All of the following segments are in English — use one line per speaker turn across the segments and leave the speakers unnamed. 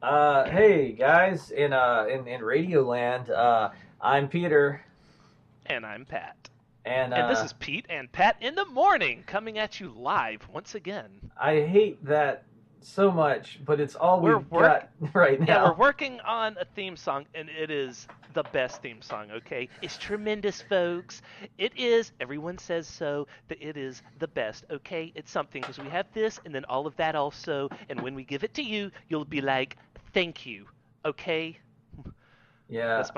Hey guys, in Radio Land, I'm Peter,
And I'm Pat.
and
And this is Pete and Pat in the morning, coming at you live once again.
I hate that so much, but it's all
We're
we've got right
we're
now.
working on a theme song, and it is the best theme song. Okay, it's tremendous, folks. It is. Everyone says so. That it is the best. Okay, it's something because we have this, and then all of that also. And when we give it to you, you'll be like, "Thank you." Okay,
Yeah,
that's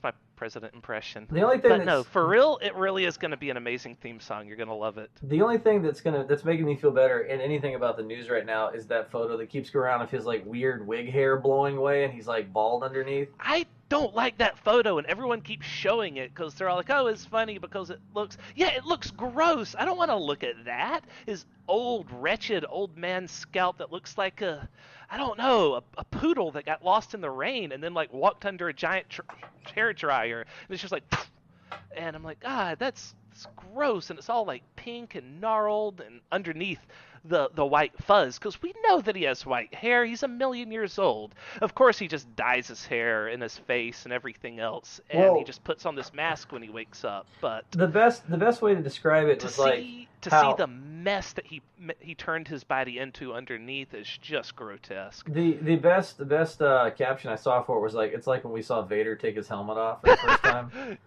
my president impression.
the only thing
But no,
that's
for real, it really is going to be an amazing theme song. You're going to love it.
the only thing that's making me feel better in anything about the news right now is that photo that keeps going around of his like weird wig hair blowing away, and he's like bald underneath.
I don't like that photo, and everyone keeps showing it because they're all like, "Oh, it's funny because it looks gross. I don't want to look at that. His old, wretched old man scalp that looks like I don't know, a poodle that got lost in the rain and then like walked under a giant hair dryer, and it's just like, and I'm like, God, that's gross, and it's all like pink and gnarled, and underneath the white fuzz, because we know that he has white hair. He's a million years old. Of course, he just dyes his hair and his face and everything else, and he
Well,
just puts on this mask when he wakes up. But
the best way to describe it was like
to see
how
the mess that he turned his body into underneath is just grotesque.
the best caption I saw for it was like it's like when we saw Vader take his helmet off for the first time.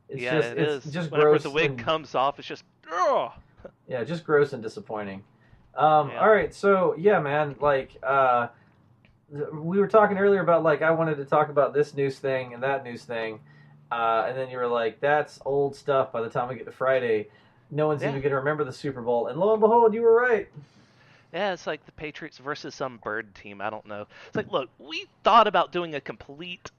It's
Yeah,
just
it
it's
is.
just
Whenever the
gross
wig
and
comes off, it's just ugh.
yeah, just gross and disappointing.
Yeah.
All right, so yeah, man, like we were talking earlier about like I wanted to talk about this news thing and that news thing, and then you were like, that's old stuff. By the time we get to Friday, no one's
Yeah.
even gonna remember the Super Bowl, and lo and behold, you were right.
Yeah, it's like the Patriots versus some bird team. I don't know. It's like, look, we thought about doing a complete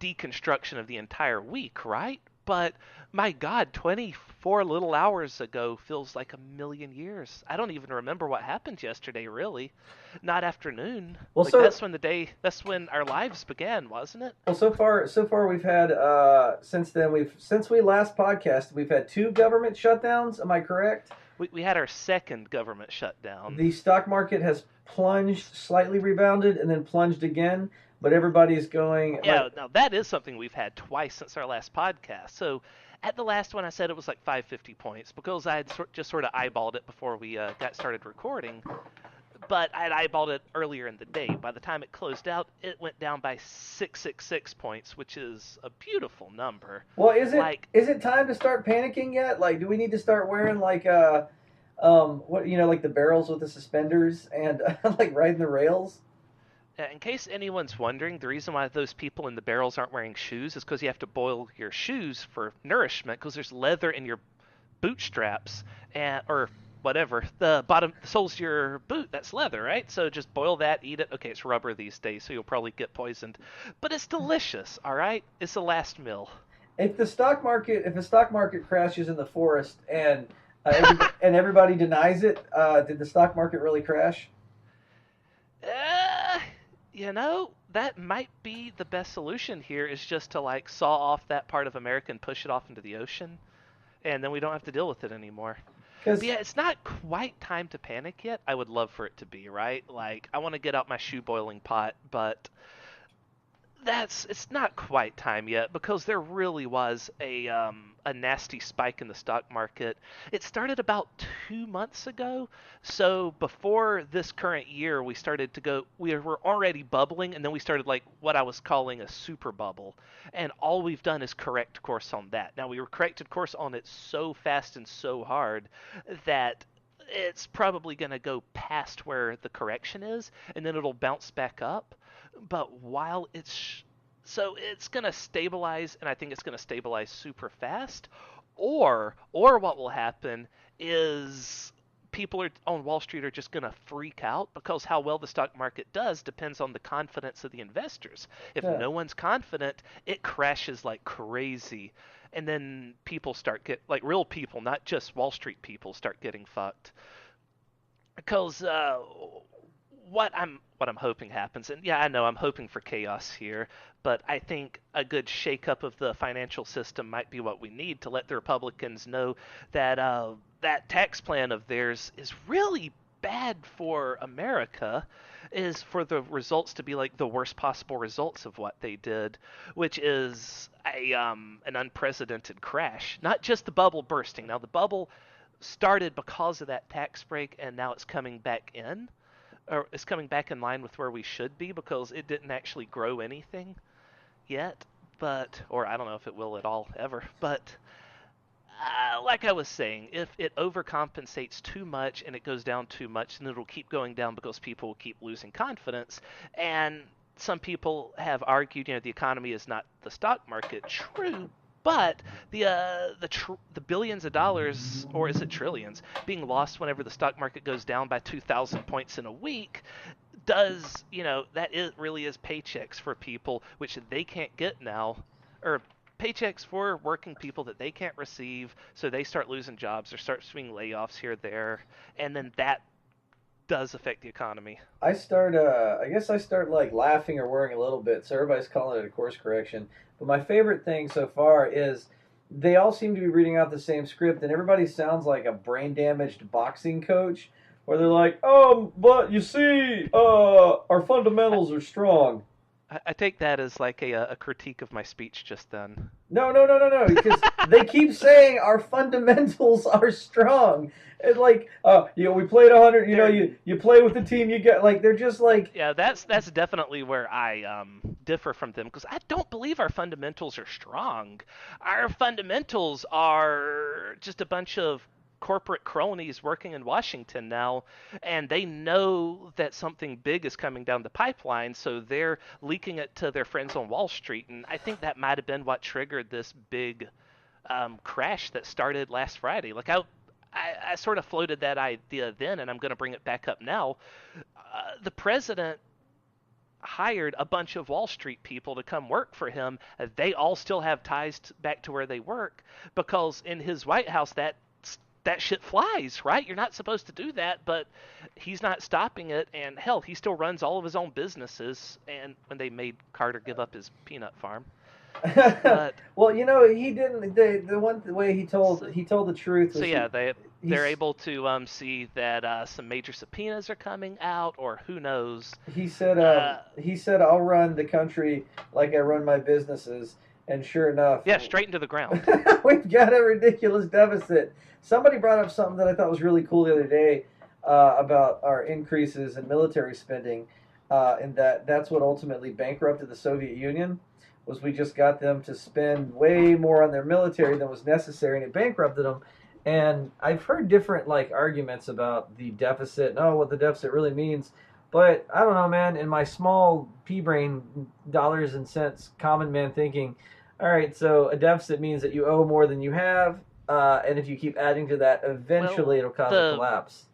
deconstruction of the entire week, right? But my God, 24 little hours ago feels like a million years. I don't even remember what happened yesterday, really. Not afternoon.
Well,
Like,
so
that's when our lives began, wasn't it?
well so far we've had since we last podcast we've had two government shutdowns. Am I correct?
We had our second government shutdown.
The stock market has plunged, slightly rebounded, and then plunged again. But everybody's going
Yeah,
like,
now that is something we've had twice since our last podcast. So at the last one, I said it was like 550 points because I had just sort of eyeballed it before we got started recording. But I had eyeballed it earlier in the day. By the time it closed out, it went down by 666 points, which is a beautiful number.
well, is it
Like,
is it time to start panicking yet? Like, do we need to start wearing like what like the barrels with the suspenders and like riding the rails?
in case anyone's wondering, the reason why those people in the barrels aren't wearing shoes is because you have to boil your shoes for nourishment because there's leather in your bootstraps and or whatever the bottom the soles of your boot, that's leather, right? So just boil that, eat it. Okay, it's rubber these days, so you'll probably get poisoned, but it's delicious. All right, it's the last meal.
If the stock market crashes in the forest and and everybody denies it, did the stock market really crash?
uh, that might be the best solution here is just to like saw off that part of America and push it off into the ocean, and then we don't have to deal with it anymore. But
Because
yeah, it's not quite time to panic yet. I would love for it to be, right? Like, I want to get out my shoe boiling pot, but it's not quite time yet because there really was a nasty spike in the stock market. It started about 2 months ago. So before this current year, we were already bubbling, and then we started like what I was calling a super bubble. And all we've done is correct course on that. Now we were corrected course on it so fast and so hard that it's probably going to go past where the correction is, and then it'll bounce back up. But while it's going to stabilize, and I think it's going to stabilize super fast, or what will happen is on Wall Street are just going to freak out because how well the stock market does depends on the confidence of the investors. If
yeah,
no one's confident, it crashes like crazy. And then people start get like real people, not just Wall Street people, start getting fucked because what I'm hoping happens, and yeah, I know I'm hoping for chaos here, but I think a good shakeup of the financial system might be what we need to let the Republicans know that that tax plan of theirs is really bad for America is for the results to be like the worst possible results of what they did, which is an unprecedented crash. Not just the bubble bursting. Now the bubble started because of that tax break, and now it's coming back in, or it's coming back in line with where we should be because it didn't actually grow anything yet. But, or I don't know if it will at all ever. But like I was saying, if it overcompensates too much and it goes down too much, then it'll keep going down because people will keep losing confidence. And some people have argued, the economy is not the stock market. True, but the billions of dollars, or is it trillions, being lost whenever the stock market goes down by 2,000 points in a week does, really is paychecks for people, which they can't get now, or paychecks for working people that they can't receive, so they start losing jobs or start seeing layoffs here, there, and then that does affect the economy.
I guess I start like laughing or worrying a little bit. So everybody's calling it a course correction. But my favorite thing so far is they all seem to be reading out the same script, and everybody sounds like a brain damaged boxing coach, where they're like, but you see, our fundamentals are strong.
I take that as like a critique of my speech just then.
No, because they keep saying our fundamentals are strong. And like, we played 100. You play with the team you get. Like they're just like,
Yeah, that's definitely where I differ from them, because I don't believe our fundamentals are strong. Our fundamentals are just a bunch of corporate cronies working in Washington now, and they know that something big is coming down the pipeline, so they're leaking it to their friends on Wall Street. And I think that might have been what triggered this big crash that started last Friday. Like I sort of floated that idea then, and I'm going to bring it back up now. The president hired a bunch of Wall Street people to come work for him. They all still have ties back to where they work, because in his White House that shit flies, right? You're not supposed to do that, but he's not stopping it. And hell, he still runs all of his own businesses. And when they made Carter give up his peanut farm, but
well, he didn't. The one way he told the truth
so
was
yeah, they're able to see that some major subpoenas are coming out, or who knows.
He said I'll run the country like I run my businesses, and sure enough,
Yeah, straight into the ground.
we've got a ridiculous deficit. Somebody brought up something that I thought was really cool the other day about our increases in military spending, and that's what ultimately bankrupted the Soviet Union. Was we just got them to spend way more on their military than was necessary, and it bankrupted them. And I've heard different like arguments about the deficit and what the deficit really means. But I don't know, man. In my small pea brain, dollars and cents, common man thinking, all right, so a deficit means that you owe more than you have, and if you keep adding to that, eventually it'll cause a collapse.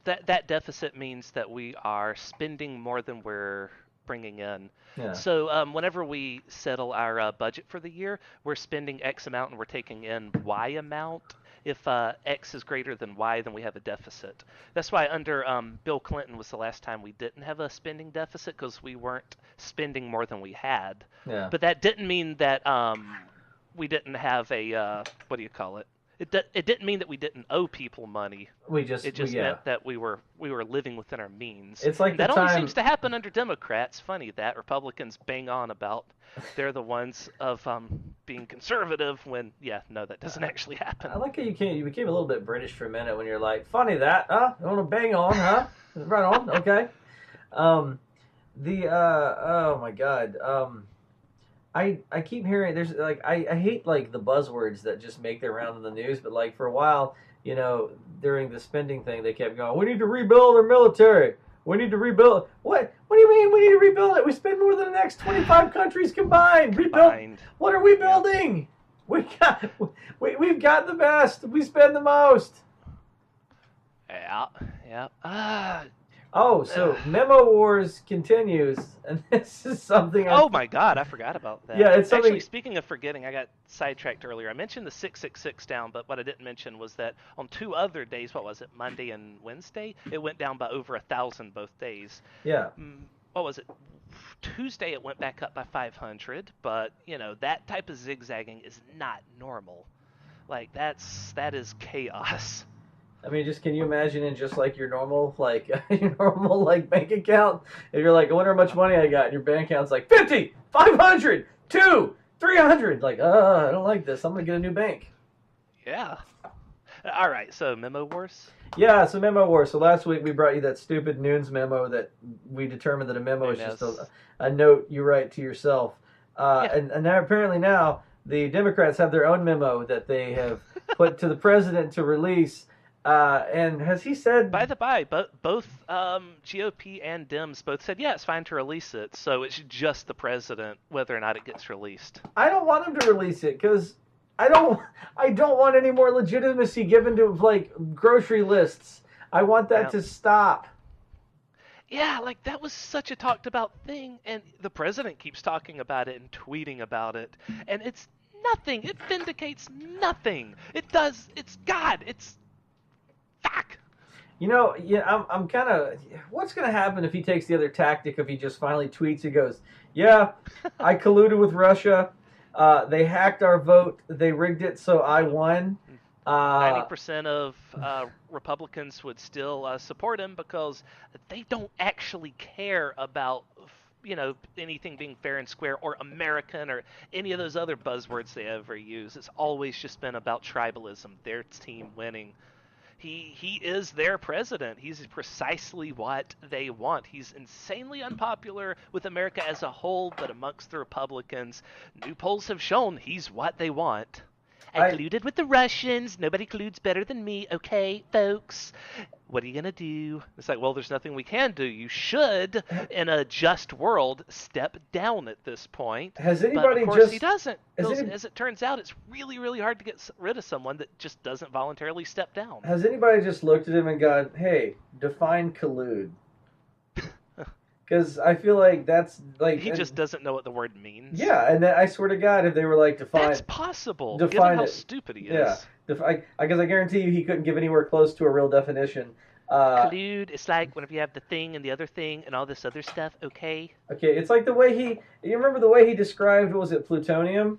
That deficit means that we are spending more than we're bringing in.
Yeah.
So whenever we settle our budget for the year, we're spending X amount and we're taking in Y amount. If X is greater than Y, then we have a deficit. That's why under Bill Clinton was the last time we didn't have a spending deficit, because we weren't spending more than we had.
Yeah.
But that didn't mean that we didn't have a what do you call it? It didn't mean that we didn't owe people money. It just meant that we were living within our means.
It's like
and that only seems to happen under Democrats. Funny that Republicans bang on about they're the ones of being conservative when no, that doesn't actually happen.
I like how you became a little bit British for a minute when you're like, funny that, huh? You want to bang on, huh? Right on, okay. Oh my God. I keep hearing there's like I hate like the buzzwords that just make their round in the news, but like for a while, during the spending thing, they kept going, we need to rebuild our military. We need to rebuild. What do you mean we need to rebuild it? We spend more than the next 25 countries combined. Rebuild. What are we building? Yep. We've got the best. We spend the most.
Yeah.
So Memo Wars continues, and this is something.
Oh my God, I forgot about that.
Yeah, it's something.
Actually, speaking of forgetting, I got sidetracked earlier. I mentioned the 666 down, but what I didn't mention was that on 2 other days, what was it, Monday and Wednesday, it went down by over 1,000 both days.
Yeah.
What was it? Tuesday it went back up by 500, but that type of zigzagging is not normal. Like that is chaos.
I mean, just can you imagine in just like your normal your normal like bank account? If you're like, I wonder how much money I got, and your bank account's like 50, 500, 2, 300. Like, I don't like this. I'm gonna get a new bank.
Yeah. All right. So memo wars.
Yeah, so memo war. So last week we brought you that stupid Noons memo that we determined that a memo is just
Nunes.
a note you write to yourself.
Yeah.
And now, apparently now the Democrats have their own memo that they have put to the president to release. And has he said?
By the by, both GOP and Dems both said, yeah, it's fine to release it. So it's just the president whether or not it gets released.
I don't want him to release it because I don't. I don't want any more legitimacy given to like grocery lists. I want that
Yeah.
to stop.
Yeah, like that was such a talked about thing, and the president keeps talking about it and tweeting about it, and it's nothing. It vindicates nothing. It does. It's God. It's fuck.
You know, yeah, I'm kind of. What's going to happen if he takes the other tactic? If he just finally tweets, he goes, "Yeah, I colluded with Russia. They hacked our vote. They rigged it so I won."
90% of Republicans would still support him because they don't actually care about anything being fair and square or American or any of those other buzzwords they ever use. It's always just been about tribalism, their team winning. He is their president. He's precisely what they want. He's insanely unpopular with America as a whole, but amongst the Republicans, new polls have shown he's what they want. I colluded with the Russians. Nobody colludes better than me. Okay, folks. What are you going to do? It's like, well, there's nothing we can do. You should, in a just world, step down at this point.
Has
But,
anybody
of course,
just?
he doesn't.
Has,
Because,
any,
as it turns out, it's really, really hard to get rid of someone that just doesn't voluntarily step down.
has anybody just looked at him and gone, "Hey, define collude"? Because I feel like that's like
He just doesn't know what the word means.
yeah, and then, I swear to God, if they were like define,
That's possible,
define
given how
it.
stupid he
Yeah,
is.
because I guarantee you he couldn't give anywhere close to a real definition.
Collude, it's like whenever you have the thing and the other thing and all this other stuff, okay?
Okay, it's like the way you remember the way he described, what was it, plutonium?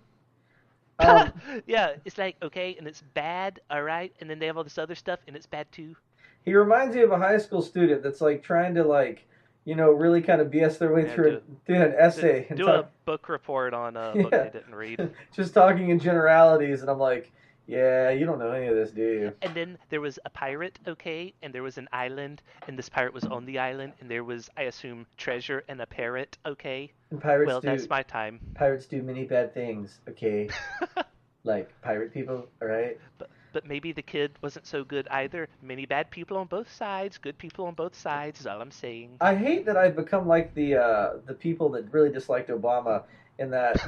Yeah, it's like, okay, and it's bad, alright, and then they have all this other stuff, and it's bad too.
He reminds me of a high school student that's like trying to like, really kind of BS their way
Yeah,
through an essay and
Do a book report on a book
yeah,
they didn't read.
just talking in generalities, and I'm like, yeah, you don't know any of this, do you?
And then there was a pirate, okay, and there was an island, and this pirate was on the island, and there was, I assume, treasure and a parrot, okay?
And
Well, that's my time.
pirates do many bad things, okay? Like pirate people, all right?
But maybe the kid wasn't so good either. Many bad people on both sides, good people on both sides is all I'm saying.
I hate that I've become like the people that really disliked Obama, in that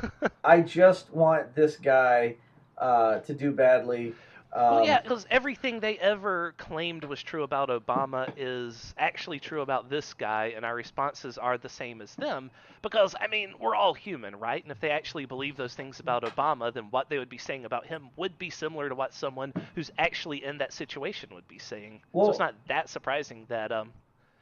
I just want this guy to do badly.
Well, yeah, because everything they ever claimed was true about Obama is actually true about this guy, and our responses are the same as them. Because, I mean, we're all human, right? And if they actually believe those things about Obama, then what they would be saying about him would be similar to what someone who's actually in that situation would be saying. So it's not that surprising that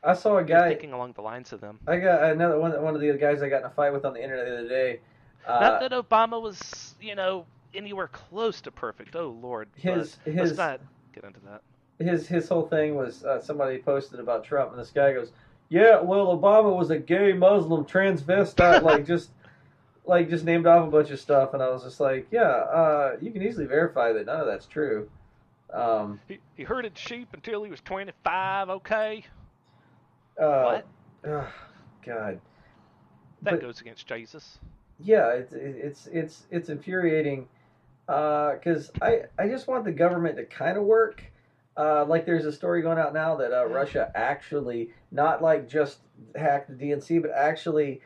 I saw a
you're
guy.
thinking along the lines of them.
I got another one of the guys I got in a fight with on the internet the other day.
Not that Obama was, anywhere close to perfect. Oh Lord, let's not get into that.
His whole thing was somebody posted about Trump, and this guy goes, "Yeah, well, Obama was a gay Muslim transvestite," just named off a bunch of stuff, and I was just like, "Yeah, you can easily verify that none of that's true."
He herded sheep until he was 25. Okay.
What? Oh, God.
That goes against Jesus.
Yeah, it's infuriating. Because I just want the government to kind of work. Like there's a story going out now that Russia actually not like just hacked the DNC, but actually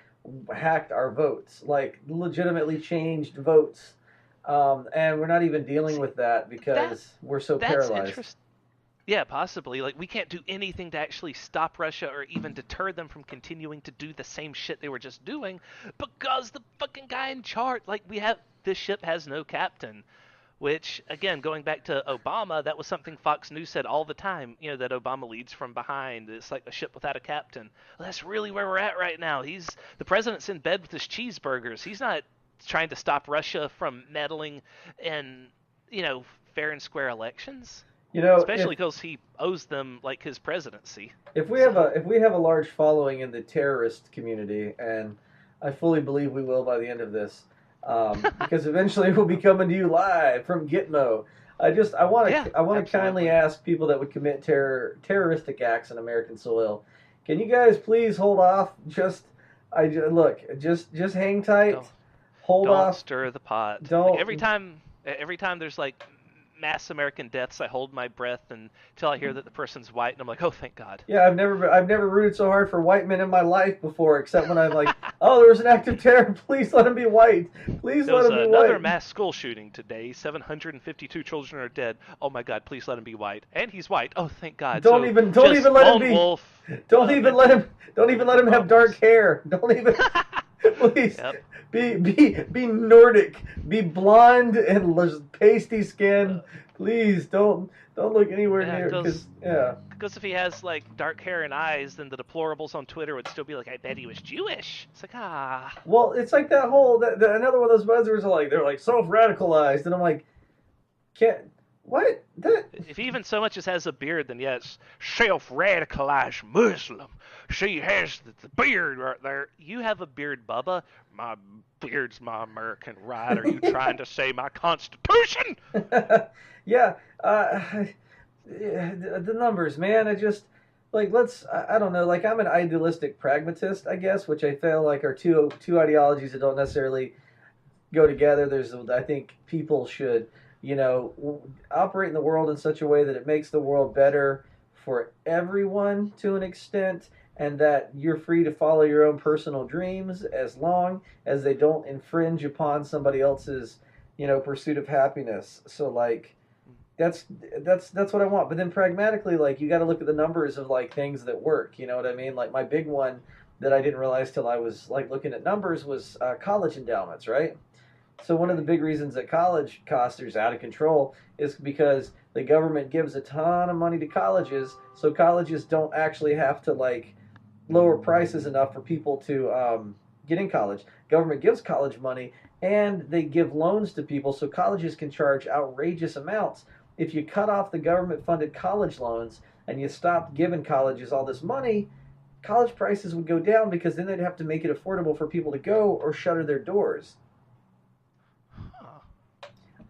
hacked our votes, like legitimately changed votes. And we're not even dealing with that because we're so paralyzed.
Yeah, possibly. Like, we can't do anything to actually stop Russia or even deter them from continuing to do the same shit they were just doing because the fucking guy in charge, this ship has no captain. Which, again, going back to Obama, that was something Fox News said all the time, that Obama leads from behind. It's like a ship without a captain. Well, that's really where we're at right now. The president's in bed with his cheeseburgers. He's not trying to stop Russia from meddling in, fair and square elections.
You know,
especially because he owes them like his presidency. So
if we have a large following in the terrorist community, and I fully believe we will by the end of this, because eventually we'll be coming to you live from Gitmo.
yeah,
I want to kindly
absolutely.
ask people that would commit terroristic acts on American soil, can you guys please hold off? Look, just hang tight,
Don't
hold
don't
off,
stir the pot. Like
don't.
every time there's like mass American deaths, I hold my breath until I hear that the person's white, and I'm like, oh, thank God.
Yeah, I've never rooted so hard for white men in my life before, except when I'm like, oh, there was an act of terror. Please let him be white. Please
There
let
was
him be
another
white.
mass school shooting today. 752 children are dead. Oh my God, please let him be white. And he's white. Oh, thank God. So
Don't
just
even let him
lone
be.
wolf, mental
Don't even let him have dark
problems.
hair. Don't even. Please
Yep.
be Nordic. Be blonde and pasty skin.
Uh,
Please don't look anywhere
yeah,
near
because
because yeah.
because if he has like dark hair and eyes, then the deplorables on Twitter would still be like, I bet he was Jewish. It's like
Well, it's like that whole another one of those buzzwords are like they're like self radicalized, and I'm like, can't what that
if he even so much as has a beard, then yes, self-radicalized Muslim. She has the beard right there. You have a beard, Bubba. My beard's my American right. Are you trying to say my Constitution?
yeah, the numbers, man. I just like I don't know. Like I'm an idealistic pragmatist, I guess, which I feel like are two ideologies that don't necessarily go together. I think people should, operate in the world in such a way that it makes the world better for everyone to an extent, and that you're free to follow your own personal dreams as long as they don't infringe upon somebody else's, pursuit of happiness. So like that's that's what I want. But then pragmatically, like you got to look at the numbers of like things that work. You know what I mean? Like my big one that I didn't realize till I was like looking at numbers was college endowments, right? So one of the
Right.
big reasons that college costs are out of control is because the government gives a ton of money to colleges, so colleges don't actually have to like lower prices enough for people to get in college. Government gives college money, and they give loans to people, so colleges can charge outrageous amounts. If you cut off the government-funded college loans and you stopped giving colleges all this money, college prices would go down because then they'd have to make it affordable for people to go or shutter their doors.
Huh.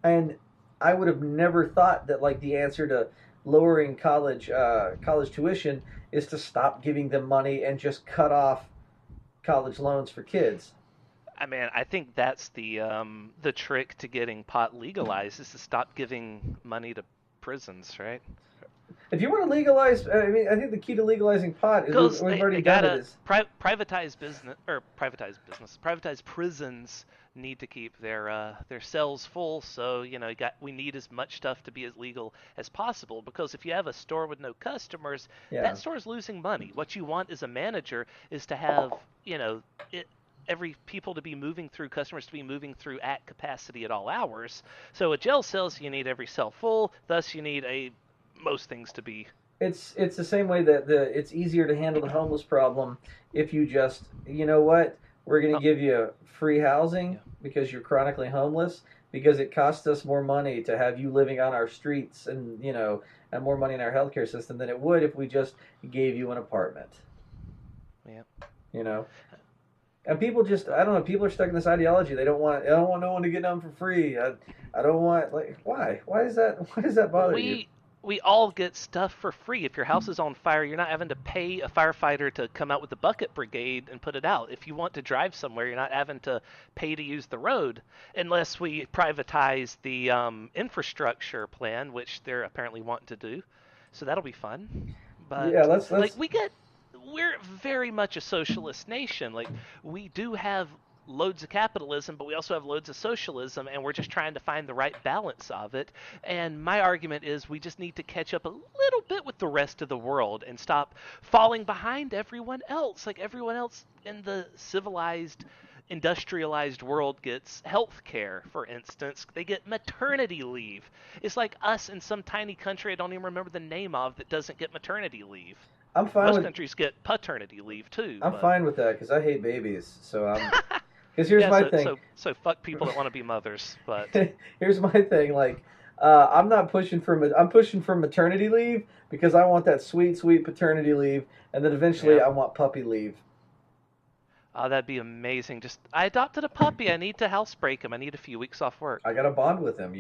And I would have never thought that like the answer to lowering college tuition is to stop giving them money and just cut off college loans for kids.
I mean, I think that's the trick to getting pot legalized is to stop giving money to prisons, right?
If you want to legalize, I mean, I think the key to legalizing pot is
Because
we've
they
already done it.
gotta
Is
privatize prisons need to keep their cells full. So we need as much stuff to be as legal as possible. Because if you have a store with no customers,
yeah,
that store is losing money. What you want as a manager is to have it every people to be moving through customers to be moving through at capacity at all hours. So with jail cells, you need every cell full. Thus, you need a most things to be.
it's the same way that it's easier to handle the homeless problem if you just what we're going to
Oh,
give you free housing
yeah.
because you're chronically homeless because it costs us more money to have you living on our streets and and more money in our healthcare system than it would if we just gave you an apartment.
Yeah.
You know, and people just I don't know. People are stuck in this ideology. I don't want no one to get none for free. I don't want like why is that why does that bother you?
We all get stuff for free. If your house is on fire, you're not having to pay a firefighter to come out with the bucket brigade and put it out. If you want to drive somewhere, you're not having to pay to use the road, unless we privatize the infrastructure plan, which they're apparently wanting to do. So that'll be fun.
Yeah,
But like
let's
we're very much a socialist nation. Like we do have loads of capitalism, but we also have loads of socialism, and we're just trying to find the right balance of it. And my argument is we just need to catch up a little bit with the rest of the world and stop falling behind everyone else. Like everyone else in the civilized, industrialized world gets health care, for instance. They get maternity leave. It's like us in some tiny country I don't even remember the name of that doesn't get maternity leave.
I'm fine
Most
with
countries get paternity leave too,
I'm
but
fine with that because I hate babies. So because here's
yeah,
my
so
thing.
so so fuck people that want to be mothers, but
Here's my thing. Like, I'm pushing for maternity leave because I want that sweet, sweet paternity leave, and then eventually
Yeah.
I want puppy leave.
Oh, that'd be amazing. Just I adopted a puppy. I need to housebreak him. I need a few weeks off
I
work.
got to bond with him.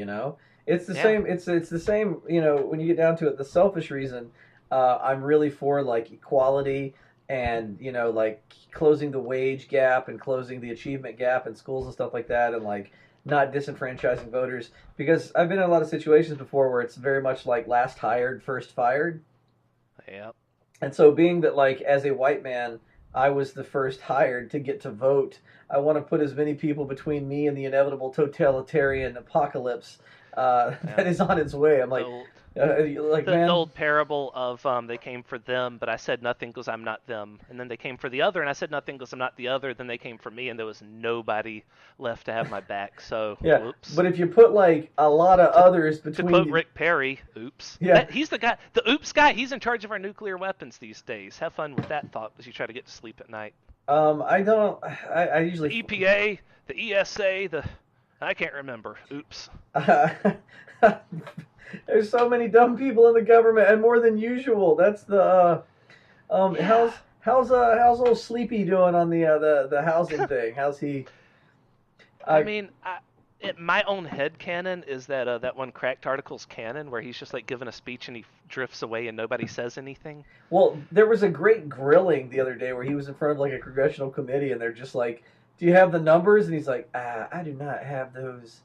It's the
Yeah.
same. It's the same. When you get down to it, the selfish reason, I'm really for like equality and like closing the wage gap and closing the achievement gap in schools and stuff like that, and like not disenfranchising voters because I've been in a lot of situations before where it's very much like last hired, first fired.
Yep.
And so, being that, like, as a white man, I was the first hired to get to vote, I want to put as many people between me and the inevitable totalitarian apocalypse
Yeah.
that is on its way. I'm
The
like,
old, the
man,
old parable of they came for them, but I said nothing because I'm not them. And then they came for the other, and I said nothing because I'm not the other. Then they came for me, and there was nobody left to have my back. So,
yeah.
whoops.
But if you put like a lot of
To
others
to
between
quote
the,
Rick Perry, oops.
yeah,
He's the guy, the oops guy. He's in charge of our nuclear weapons these days. Have fun with that thought as you try to get to sleep at night.
I don't, I
The
usually,
EPA, the ESA, the I can't remember. Oops.
there's so many dumb people in the government and more than usual. That's the
Yeah.
how's old Sleepy doing on the housing thing? How's he?
I
Uh,
mean, my own head canon is that that one cracked article's canon where he's just like giving a speech and he drifts away and nobody says anything.
well, there was a great grilling the other day where he was in front of like a congressional committee, and they're just like, "Do you have the numbers?" And he's like, "I do not have those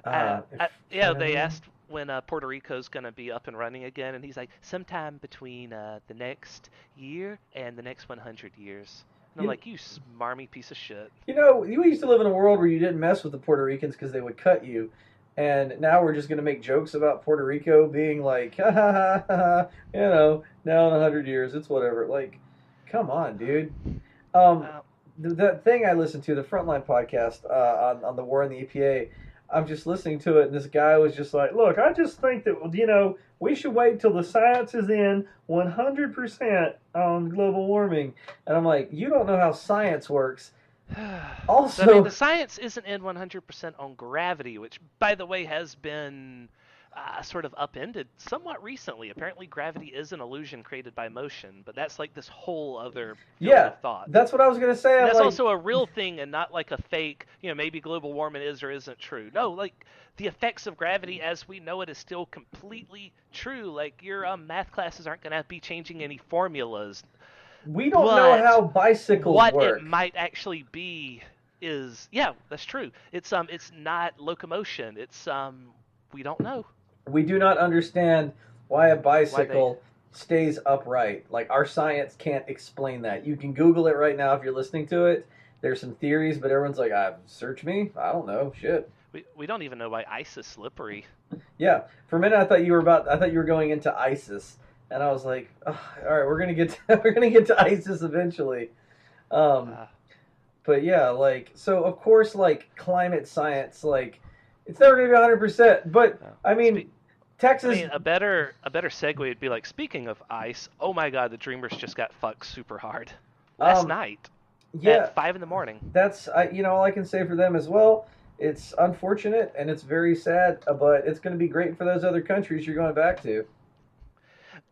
in
Yeah,
front of
they
me."
asked when Puerto Rico's going to be up and running again, and he's like, sometime between the next year and the next 100 years. And I'm
You,
like, you smarmy piece of shit.
we used to live in a world where you didn't mess with the Puerto Ricans because they would cut you. And now we're just going to make jokes about Puerto Rico being like, ha ha ha ha, now in 100 years, it's whatever. Like, come on, dude. Um,
Uh,
that thing I listened to, the Frontline podcast on the war in the EPA, I'm just listening to it, and this guy was just like, "Look, I just think that we should wait till the science is in 100% on global warming." And I'm like, "You don't know how science works."
So I mean,
Also,
the science isn't in 100% on gravity, which, by the way, has been sort of upended somewhat recently. Apparently, gravity is an illusion created by motion, but that's like this whole other field
yeah,
of thought.
that's what I was gonna say.
And
I'm
that's
like,
also a real thing and not like a fake, maybe global warming is or isn't true. No, like the effects of gravity as we know it is still completely true. Like your math classes aren't going to be changing any formulas,
we don't know
but
how bicycles
what it
work.
might actually be is yeah, that's true. It's not locomotion. We don't know
We do not understand why a
why they
bicycle stays upright. Like our science can't explain that. You can Google it right now if you're listening to it. There's some theories, but everyone's like, search me. I don't know. Shit.
we don't even know why ice is slippery.
Yeah. For a minute, I thought you were going into ISIS, and I was like, all right, we're gonna get we're gonna get to ISIS eventually. Um,
Uh,
but yeah, like so. Of course, like climate science, like it's never gonna be 100%. But
no.
I mean,
Spe- I
Texas.
mean, a better segue would be like, speaking of ice, oh my god, the Dreamers just got fucked super hard last
Um,
night
yeah,
at 5 in the morning.
all I can say for them as well. It's unfortunate and it's very sad, but it's going to be great for those other countries you're going back to.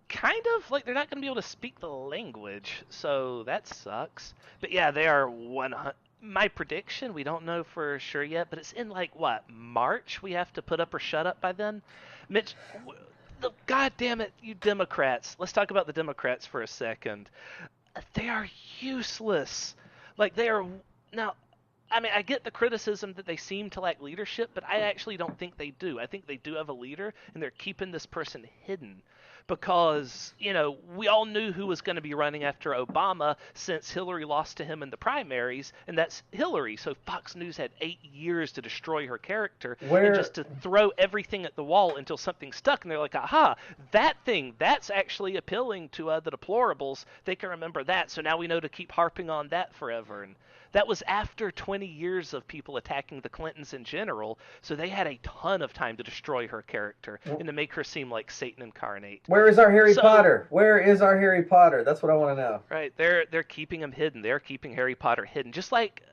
Kind of like they're not going to be able to speak the language, so that sucks. But yeah, they are 100. My prediction, we don't know for sure yet, but it's in like what March we have to put up or shut up by then. Mitch, the God damn it, you Democrats. Let's talk about the Democrats for a second. They are useless. Like they are now. I mean, I get the criticism that they seem to lack leadership, but I actually don't think they do. I think they do have a leader, and they're keeping this person hidden because, we all knew who was going to be running after Obama since Hillary lost to him in the primaries, and that's Hillary. So Fox News had 8 years to destroy her character and
Where
just to throw everything at the wall until something stuck, and they're like, aha, that thing, that's actually appealing to the deplorables. They can remember that, so now we know to keep harping on that forever. And that was after 20 years of people attacking the Clintons in general, so they had a ton of time to destroy her character and to make her seem like Satan incarnate.
where is our Harry
So,
Potter? Where is our Harry Potter? That's what I want to know.
right, they're keeping him hidden. They're keeping Harry Potter hidden, just like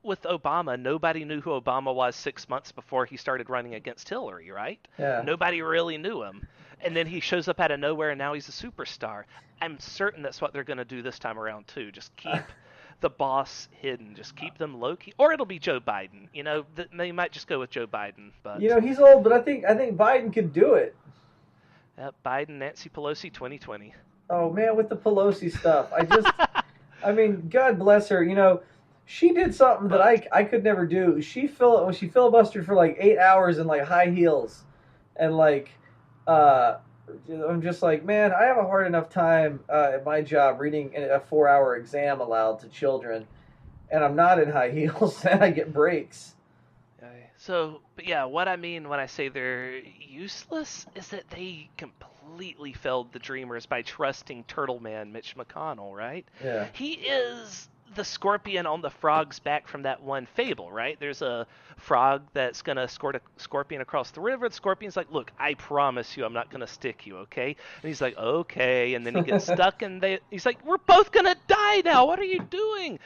with Obama, nobody knew who Obama was 6 months before he started running against Hillary, right?
Yeah.
Nobody really knew him. And then he shows up out of nowhere and now he's a superstar. I'm certain that's what they're going to do this time around, too. Just keep the boss hidden. Just keep them low-key. Or it'll be Joe Biden. They might just go with Joe Biden. But
He's old, but I think Biden could do it.
Biden, Nancy Pelosi, 2020.
Oh man, with the Pelosi stuff, I mean, God bless her. She did something that I could never do. She filibustered for like 8 hours in like high heels, and I'm just like, man, I have a hard enough time at my job reading a 4-hour exam aloud to children, and I'm not in high heels, and I get breaks.
But yeah, what I mean when I say they're useless is that they completely failed the Dreamers by trusting Turtle Man Mitch McConnell, right?
Yeah.
He is the scorpion on the frog's back from that one fable, right? There's a frog that's going to escort a scorpion across the river. The scorpion's like, look, I promise you I'm not going to stick you, okay? And he's like, okay. And then he gets stuck, and he's like, we're both going to die now. What are you doing?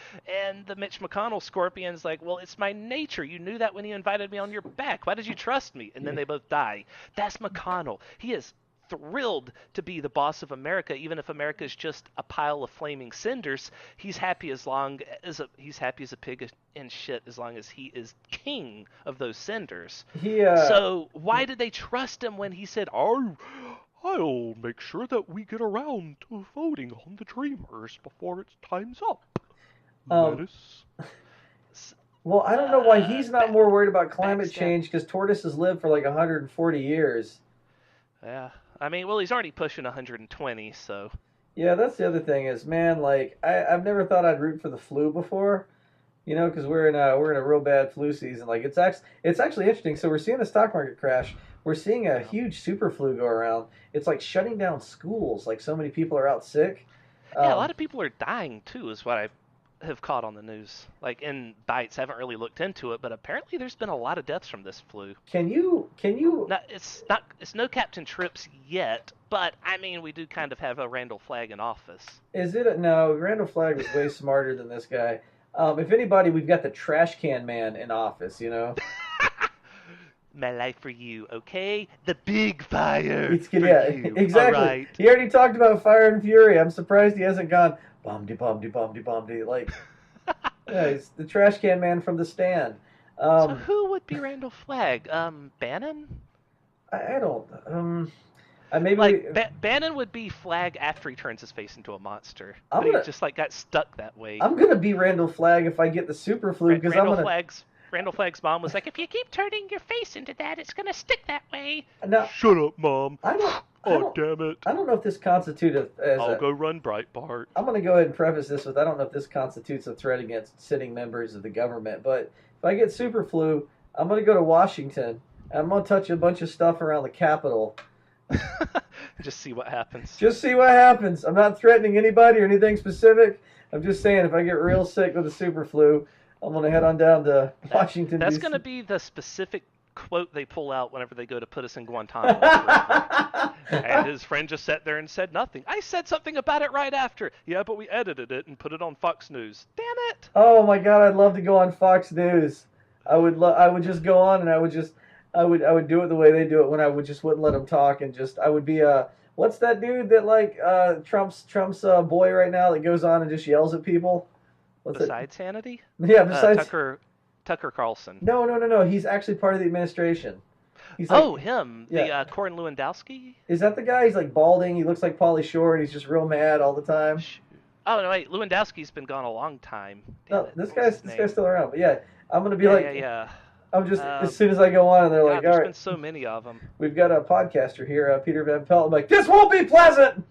And the Mitch McConnell scorpion's like, well, it's my nature. You knew that when you invited me on your back. Why did you trust me? And then they both die. That's McConnell. He is thrilled to be the boss of America, even if America is just a pile of flaming cinders. He's happy as a pig in shit as long as he is king of those cinders. So why did they trust him when he said, I'll make sure that we get around to voting on the Dreamers before its time's up. Menace.
Well, I don't know why he's not more worried about climate change, because tortoises live for like 140 years.
Yeah. I mean, well, he's already pushing 120, so.
Yeah, that's the other thing is, man, like, I've never thought I'd root for the flu before, because we're in a real bad flu season. Like, it's actually interesting. So we're seeing the stock market crash. We're seeing a huge super flu go around. It's like shutting down schools. Like, so many people are out sick.
Yeah, a lot of people are dying too, is what I have caught on the news. Like in bites, I haven't really looked into it, but apparently there's been a lot of deaths from this flu.
Can you?
It's no Captain Trips yet, but I mean we do kind of have a Randall Flagg in office.
No? Randall Flagg was way smarter than this guy. If anybody, we've got the trash can man in office.
My life for you, okay? The big fire.
You. Exactly. Right. He already talked about Fire and Fury. I'm surprised he hasn't gone bum-de. Like, yeah, he's the trash can man from The Stand.
So who would be Randall Flagg? Bannon?
I don't.
Bannon would be Flagg after he turns his face into a monster. He just got stuck that way.
I'm gonna be Randall Flagg if I get the super flu, because
Randall Flagg's mom was like, if you keep turning your face into that, it's gonna stick that way.
Now,
shut up, Mom.
Damn it. I don't know if this constitutes
I'll go run Breitbart.
I'm going to go ahead and preface this with, I don't know if this constitutes a threat against sitting members of the government, but if I get super flu, I'm going to go to Washington, and I'm going to touch a bunch of stuff around the Capitol.
Just see what happens.
I'm not threatening anybody or anything specific. I'm just saying, if I get real sick with the super flu, I'm going to head on down to Washington,
That's
D.C.
going to be the specific quote they pull out whenever they go to put us in Guantanamo. And his friend just sat there and said nothing. I said something about it right after. Yeah, but we edited it and put it on Fox News. Damn it!
Oh my God, I'd love to go on Fox News. I would just go on, and I would do it the way they do it, when I wouldn't let them talk, and I would be what's that dude that Trump's boy right now that goes on and just yells at people?
Besides Hannity?
Yeah, besides
Tucker Carlson.
No. He's actually part of the administration. He's
him. Yeah. The Corin Lewandowski?
Is that the guy? He's like balding. He looks like Pauly Shore, and he's just real mad all the time.
Oh, no, wait. Lewandowski's been gone a long time.
This guy's still around. But yeah, I'm going to be
Yeah.
I'm just, as soon as I go on, and they're like, all right.
There's been so many of them.
We've got a podcaster here, Peter Van Pelt. I'm like, this won't be pleasant!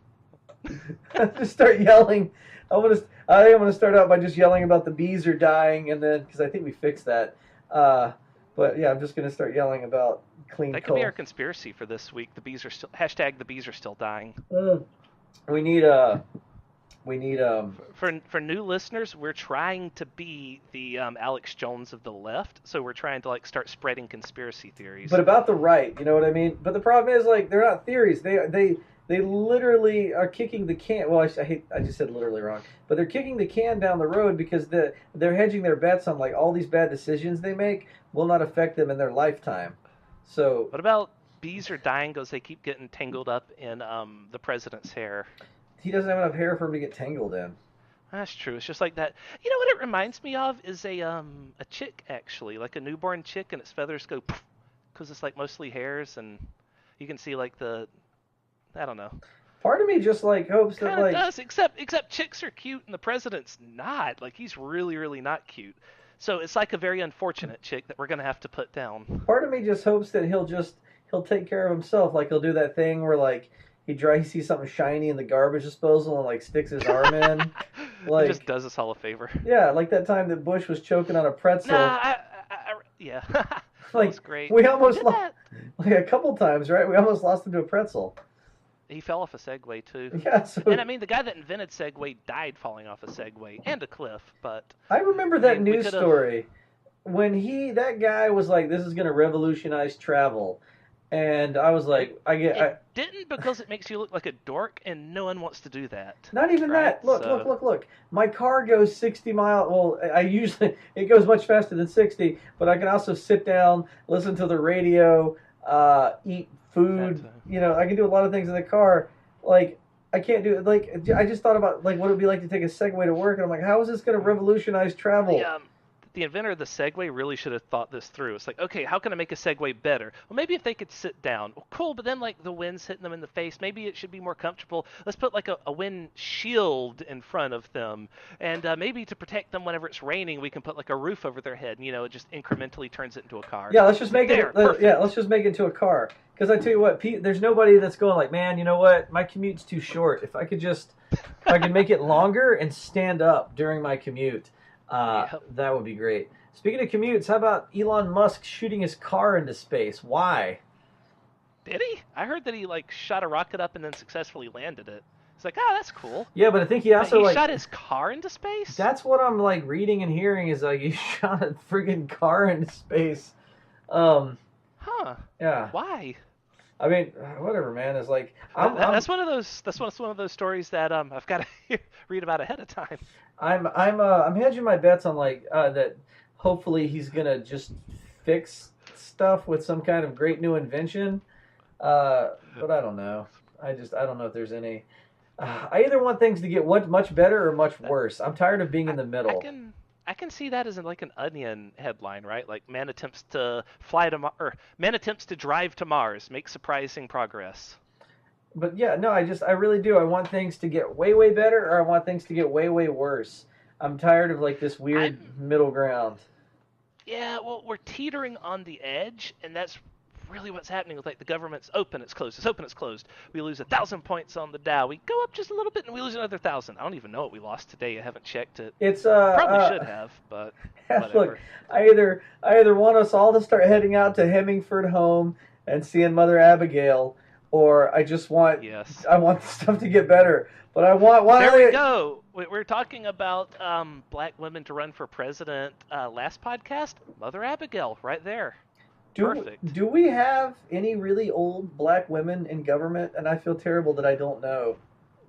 Just start yelling. I think I'm going to start out by just yelling about the bees are dying, and then, because I think we fixed that. But yeah, I'm just going to start yelling about clean coal.
That could be our conspiracy for this week. The bees are still dying.
We need
for new listeners, we're trying to be the Alex Jones of the left, so we're trying to start spreading conspiracy theories.
But about the right, you know what I mean? But the problem is they're not theories. They literally are kicking the can. Well, I just said literally wrong, but they're kicking the can down the road because they're hedging their bets on like all these bad decisions they make will not affect them in their lifetime. So
What about bees are dying because they keep getting tangled up in the president's hair?
he doesn't have enough hair for him to get tangled in.
That's true. It's just like that. You know what it reminds me of is a chick actually, like a newborn chick, and its feathers go because it's like mostly hairs, and you can see like the I don't know.
Part of me just like hopes that
Kind of
like
does, except chicks are cute and the president's not. Like he's really really not cute. So it's like a very unfortunate chick that we're gonna have to put down.
part of me just hopes that he'll take care of himself. Like he'll do that thing where like he sees something shiny in the garbage disposal and like sticks his arm in.
He just
Like
does us all a favor.
yeah, like that time that Bush was choking on a pretzel.
Nah, yeah, that
Like
was great.
we
He
almost
did
lost
that.
like a couple times, right? We almost lost him to a pretzel.
He fell off a Segway too.
Yeah, so
And I mean, the guy that invented Segway died falling off a Segway and a cliff. But
I remember
I
that
mean, we
news
could have.
story when that guy was like, "This is going to revolutionize travel," and I was like,
It didn't because it makes you look like a dork, and no one wants to do that.
not even
Right?
that. Look,
So,
look. My car goes 60 miles. Well, I usually it goes much faster than 60, but I can also sit down, listen to the radio, eat food.
That,
You know, I can do a lot of things in the car. Like I can't do it. Like I just thought about like what it'd be like to take a Segway to work, and I'm like, how is this going to revolutionize travel?
the inventor of the Segway really should have thought this through. It's like, okay, how can I make a Segway better? Well, maybe if they could sit down. Well, cool, but then like the wind's hitting them in the face. Maybe it should be more comfortable. Let's put like a wind shield in front of them, and maybe to protect them whenever it's raining, we can put like a roof over their head. And, it just incrementally turns it into a car.
Yeah, let's just make
There,
it. Yeah,
perfect.
let's just make it into a car. Because I tell you what, there's nobody that's going like, man, you know what? My commute's too short. If I could make it longer and stand up during my commute,
Yep.
that would be great. Speaking of commutes, how about Elon Musk shooting his car into space? Why?
Did he? I heard that he like shot a rocket up and then successfully landed it. It's like, oh, that's cool.
Yeah, but I think he
But
also
he
like
shot his car into space?
that's what I'm like reading and hearing is like he shot a friggin' car into space.
Huh.
Yeah.
Why?
I mean, whatever, man. It's like
That's one of those. That's one of those stories that I've got to read about ahead of time.
I'm hedging my bets on like that. Hopefully, he's gonna just fix stuff with some kind of great new invention. But I don't know. I don't know if there's any. I either want things to get much better or much worse. I'm tired of being in the middle.
I can see that as like an Onion headline, right? Like man attempts to fly to or man attempts to drive to Mars, make surprising progress.
But yeah, no, I really do. I want things to get way, way better, or I want things to get way, way worse. I'm tired of like this weird middle ground.
Yeah, well, we're teetering on the edge, and that's really what's happening with like the government's open, it's closed, it's open, it's closed. We lose 1,000 points on the Dow. We go up just a little bit, and we lose another 1,000. I don't even know what we lost today. I haven't checked it.
It's
Probably should have, but whatever.
Look, I either want us all to start heading out to Hemingford Home and seeing Mother Abigail, or I just want I want the stuff to get better. But I want
there we go. We're talking about black women to run for president. Last podcast, Mother Abigail, right there. Perfect.
Do we have any really old black women in government? And I feel terrible that I don't know.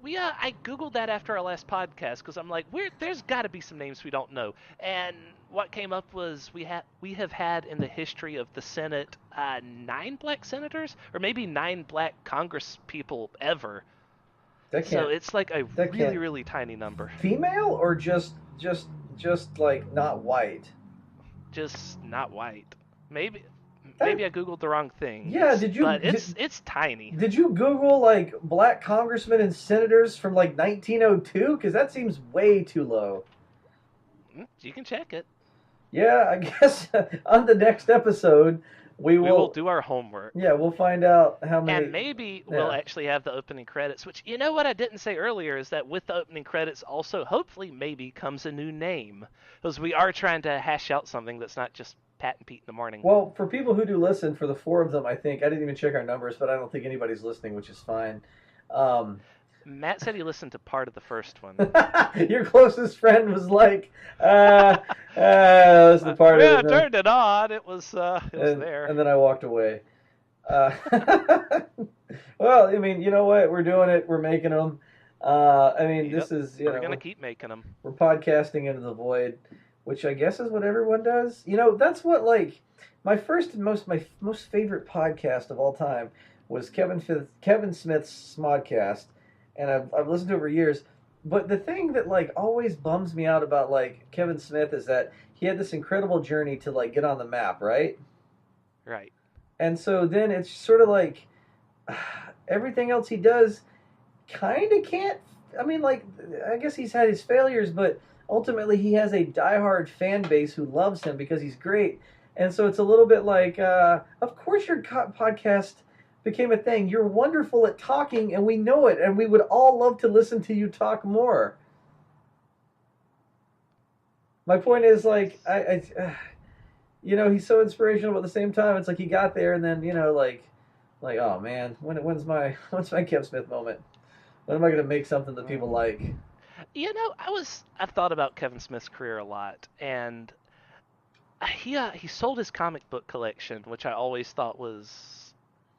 I googled that after our last podcast because I'm like, there's got to be some names we don't know. And what came up was we have had in the history of the Senate 9 black senators, or maybe 9 black Congress people ever. So it's like a really really tiny number.
Female or just like not white?
Just not white. Maybe I googled the wrong thing.
Yeah,
But it's tiny.
Did you Google like black congressmen and senators from like 1902? Because that seems way too low.
You can check it.
Yeah, I guess on the next episode we will
do our homework.
Yeah, we'll find out how many.
And maybe we'll actually have the opening credits. Which you know what I didn't say earlier is that with the opening credits also hopefully maybe comes a new name, because we are trying to hash out something that's not just Pat and Pete in the morning.
Well, for people who do listen, for the 4 of them, I think I didn't even check our numbers, but I don't think anybody's listening, which is fine.
Matt said he listened to part of the first one.
Your closest friend was like, listen to part of it.
Yeah, I turned it on. It was there.
And then I walked away. Uh, well, I mean, you know what? We're doing it. We're making them. I mean,
Yep,
this is,
we're gonna keep making them.
we're podcasting into the void, which I guess is what everyone does. That's what like my most favorite podcast of all time was Kevin Smith's Smodcast, and I've listened to it for years. But the thing that like always bums me out about like Kevin Smith is that he had this incredible journey to like get on the map, right?
Right.
And so then it's sort of like everything else he does kind of can't. I mean, like, I guess he's had his failures, but ultimately he has a diehard fan base who loves him because he's great. And so it's a little bit like, of course your podcast became a thing. You're wonderful at talking, and we know it, and we would all love to listen to you talk more. My point is, like, he's so inspirational, but at the same time, it's like he got there, and then, like, oh man, when's my Kev Smith moment? When am I going to make something that people like?
I've thought about Kevin Smith's career a lot, and he sold his comic book collection, which I always thought was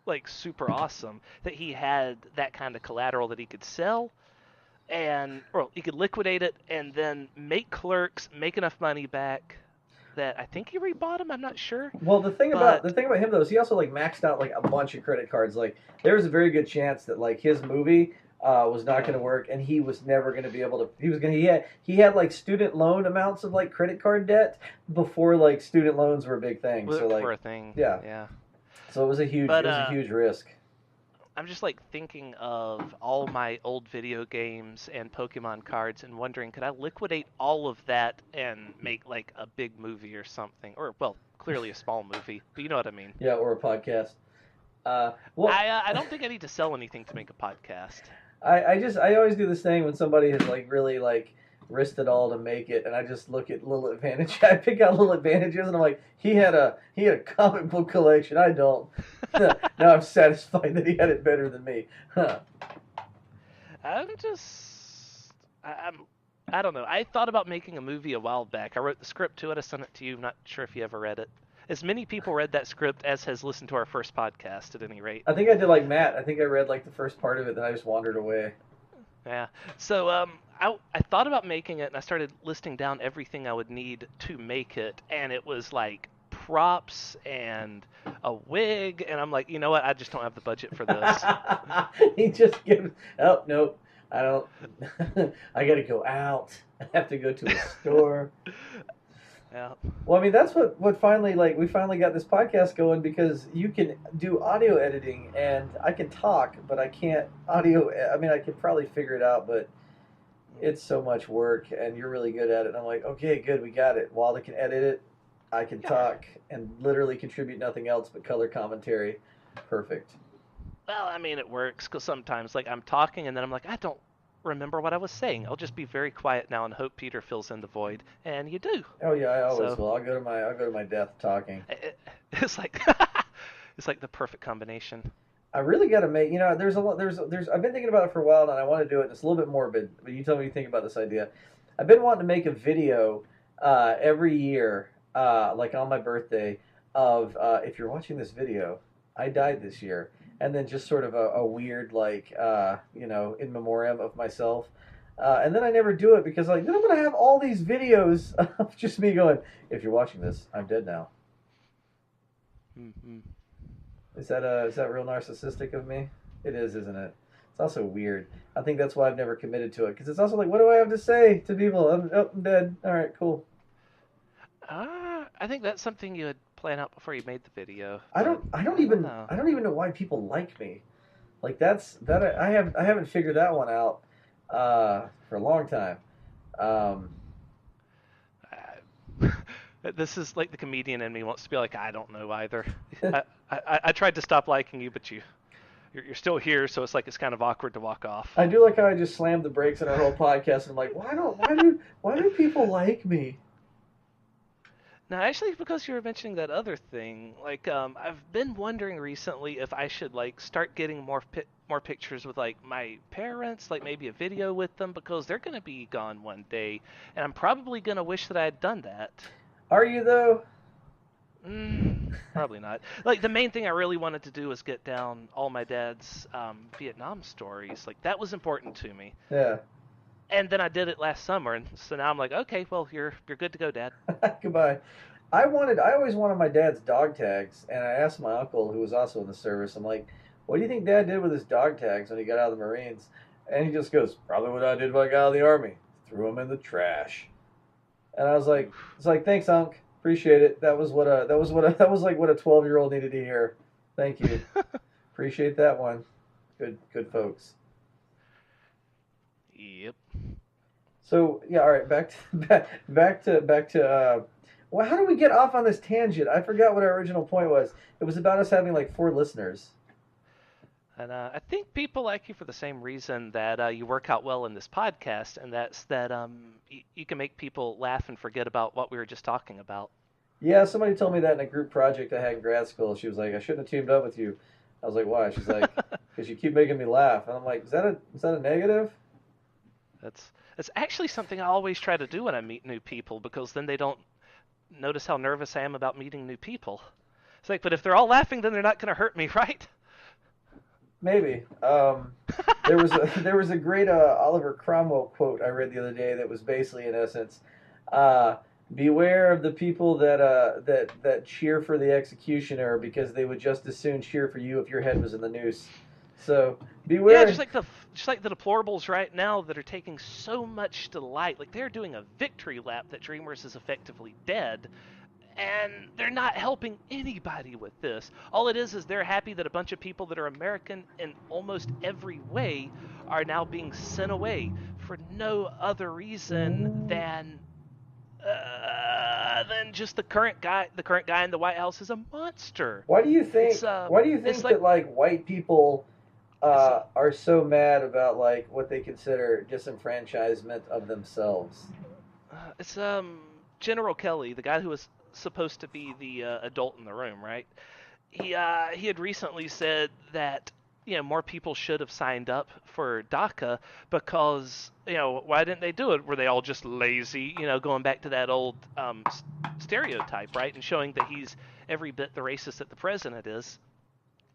like super awesome. That he had that kind of collateral that he could sell, and or he could liquidate it and then make Clerks, make enough money back. That I think he rebought them. I'm not sure,
Well,
but
the thing about him though is he also like maxed out like a bunch of credit cards. Like there was a very good chance that like his movie was not going to work, and he was never going to be able to. He had like student loan amounts of like credit card debt before like student loans were a big thing. So like
for a thing,
yeah,
yeah.
so
But
it was a huge risk.
I'm just like thinking of all my old video games and Pokemon cards and wondering, could I liquidate all of that and make like a big movie or something? Or, well, clearly a small movie, but you know what I mean.
Yeah, or a podcast. Well,
I don't think I need to sell anything to make a podcast.
I always do this thing when somebody has like really like risked it all to make it, and I just look at little advantage. I pick out little advantages, and I'm like, he had a comic book collection. I don't. Now I'm satisfied that he had it better than me. Huh.
I'm just, I don't know. I thought about making a movie a while back. I wrote the script to it. I sent it to you. I'm not sure if you ever read it. As many people read that script as has listened to our first podcast, at any rate.
I think I did like Matt. I think I read like the first part of it, then I just wandered away.
Yeah. So I thought about making it, and I started listing down everything I would need to make it, and it was like props and a wig, and I'm like, you know what? I just don't have the budget for this.
He just gives. Oh nope, I don't. I gotta go out. I have to go to a store.
Yeah.
Well, I mean, that's what finally like we finally got this podcast going because you can do audio editing and I can talk, but I can't audio. I mean, I could probably figure it out, but it's so much work, and you're really good at it. And I'm like, okay, good, we got it. Wally can edit it. I can talk and literally contribute nothing else but color commentary. Perfect.
Well, I mean, it works because sometimes, like, I'm talking and then I'm like, I don't remember what I was saying. I'll just be very quiet now and hope Peter fills in the void, and you do.
Oh yeah, I always
So
will. I'll go to my death talking.
it's like it's like the perfect combination.
I really got to make, there's a lot, I've been thinking about it for a while and I want to do it. And it's a little bit morbid, but you tell me what you think about this idea. I've been wanting to make a video every year, like on my birthday, of if you're watching this video, I died this year. And then just sort of a weird, like, in memoriam of myself. And then I never do it because, like, then I'm going to have all these videos of just me going, if you're watching this, I'm dead now.
Mm-hmm.
Is that real narcissistic of me? It is, isn't it? It's also weird. I think that's why I've never committed to it because it's also like, what do I have to say to people? I'm dead. All right, cool.
I think that's something you would plan out before you made the video.
I don't even know why people like me. Like I haven't figured that one out for a long time.
This is like the comedian in me wants to be like, I don't know either. I tried to stop liking you, but you're still here, so it's like it's kind of awkward to walk off.
I do like how I just slammed the brakes on our whole podcast, and I'm like, why do people like me?
Now, actually, because you were mentioning that other thing, like, I've been wondering recently if I should like start getting more pictures with like my parents, like maybe a video with them, because they're gonna be gone one day, and I'm probably gonna wish that I had done that.
Are you though?
Probably not. Like the main thing I really wanted to do was get down all my dad's Vietnam stories. Like that was important to me.
Yeah.
And then I did it last summer, and so now I'm like, okay, well you're good to go, Dad.
Goodbye. I always wanted my dad's dog tags, and I asked my uncle, who was also in the service, I'm like, what do you think Dad did with his dog tags when he got out of the Marines? And he just goes, probably what I did when I got out of the Army. Threw them in the trash. And I was like,
Oof.
it's like, thanks, Unc. Appreciate it. That was like what a 12-year-old needed to hear. Thank you. Appreciate that one. Good folks.
Yep.
So yeah, all right, back to well, how do we get off on this tangent? I forgot what our original point was. It was about us having like 4 listeners.
And I think people like you for the same reason that you work out well in this podcast, and that's that you can make people laugh and forget about what we were just talking about.
Yeah, somebody told me that in a group project I had in grad school. She was like, "I shouldn't have teamed up with you." I was like, "Why?" She's like, "Because you keep making me laugh." And I'm like, "Is that a negative?"
That's actually something I always try to do when I meet new people because then they don't notice how nervous I am about meeting new people. It's like, but if they're all laughing, then they're not going to hurt me, right?
Maybe. There was a great Oliver Cromwell quote I read the other day that was basically in essence, uh, beware of the people that cheer for the executioner because they would just as soon cheer for you if your head was in the noose. So
Yeah,
beware.
just like the deplorables right now that are taking so much delight. Like they're doing a victory lap that Dreamers is effectively dead, and they're not helping anybody with this. All it is they're happy that a bunch of people that are American in almost every way are now being sent away for no other reason
Mm,
than just the current guy. The current guy in the White House is a monster.
why do you
It's
think? Why do you
it's
think
like
that like white people
it's
are so mad about like what they consider disenfranchisement of themselves?
it's General Kelly, the guy who was supposed to be the adult in the room, right? He had recently said that more people should have signed up for DACA because why didn't they do it? Were they all just lazy? Going back to that old stereotype, right? And showing that he's every bit the racist that the president is.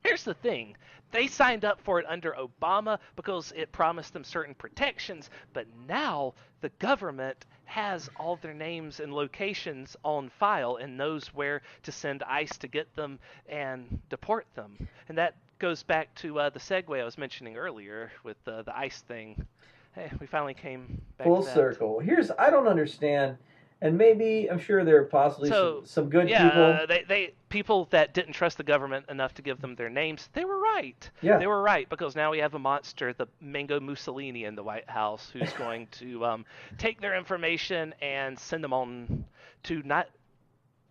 Here's the thing. They signed up for it under Obama because it promised them certain protections, but now the government has all their names and locations on file and knows where to send ICE to get them and deport them. And that goes back to the segue I was mentioning earlier with the ICE thing. Hey, we finally came back
Full
to that.
circle. I don't understand, and maybe I'm sure there are possibly
So,
some good
yeah,
people.
they people that didn't trust the government enough to give them their names, they were right.
Yeah,
They were right because now we have a monster, the Mango Mussolini in the White House, who's going to take their information and send them on to not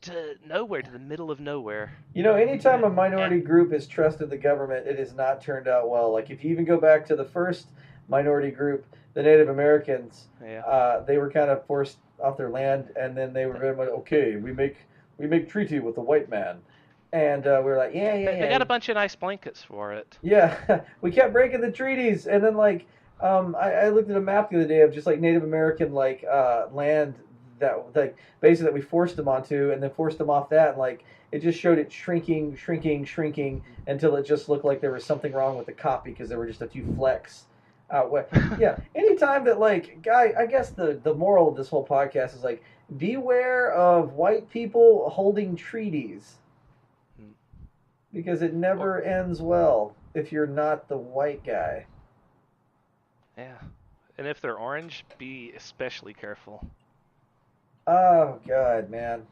to nowhere, to the middle of nowhere.
anytime a
And
minority group has trusted the government, it has not turned out well. Like if you even go back to the first minority group, the Native Americans,
yeah,
they were kind of forced off their land, and then they were very much okay. We make treaty with the white man, and we are like, yeah, yeah,
they
yeah.
got a bunch of nice blankets for it.
Yeah, we kept breaking the treaties, and then like I looked at a map the other day of just like Native American like land that like basically that we forced them onto, and then forced them off that, and like it just showed it shrinking, shrinking, shrinking until it just looked like there was something wrong with the copy because there were just a few flecks out west. Yeah, anytime that like guy, I guess the moral of this whole podcast is like beware of white people holding treaties because it
Or
never ends well if you're not the white guy.
yeah, and if they're orange, be especially careful.
Oh god, man.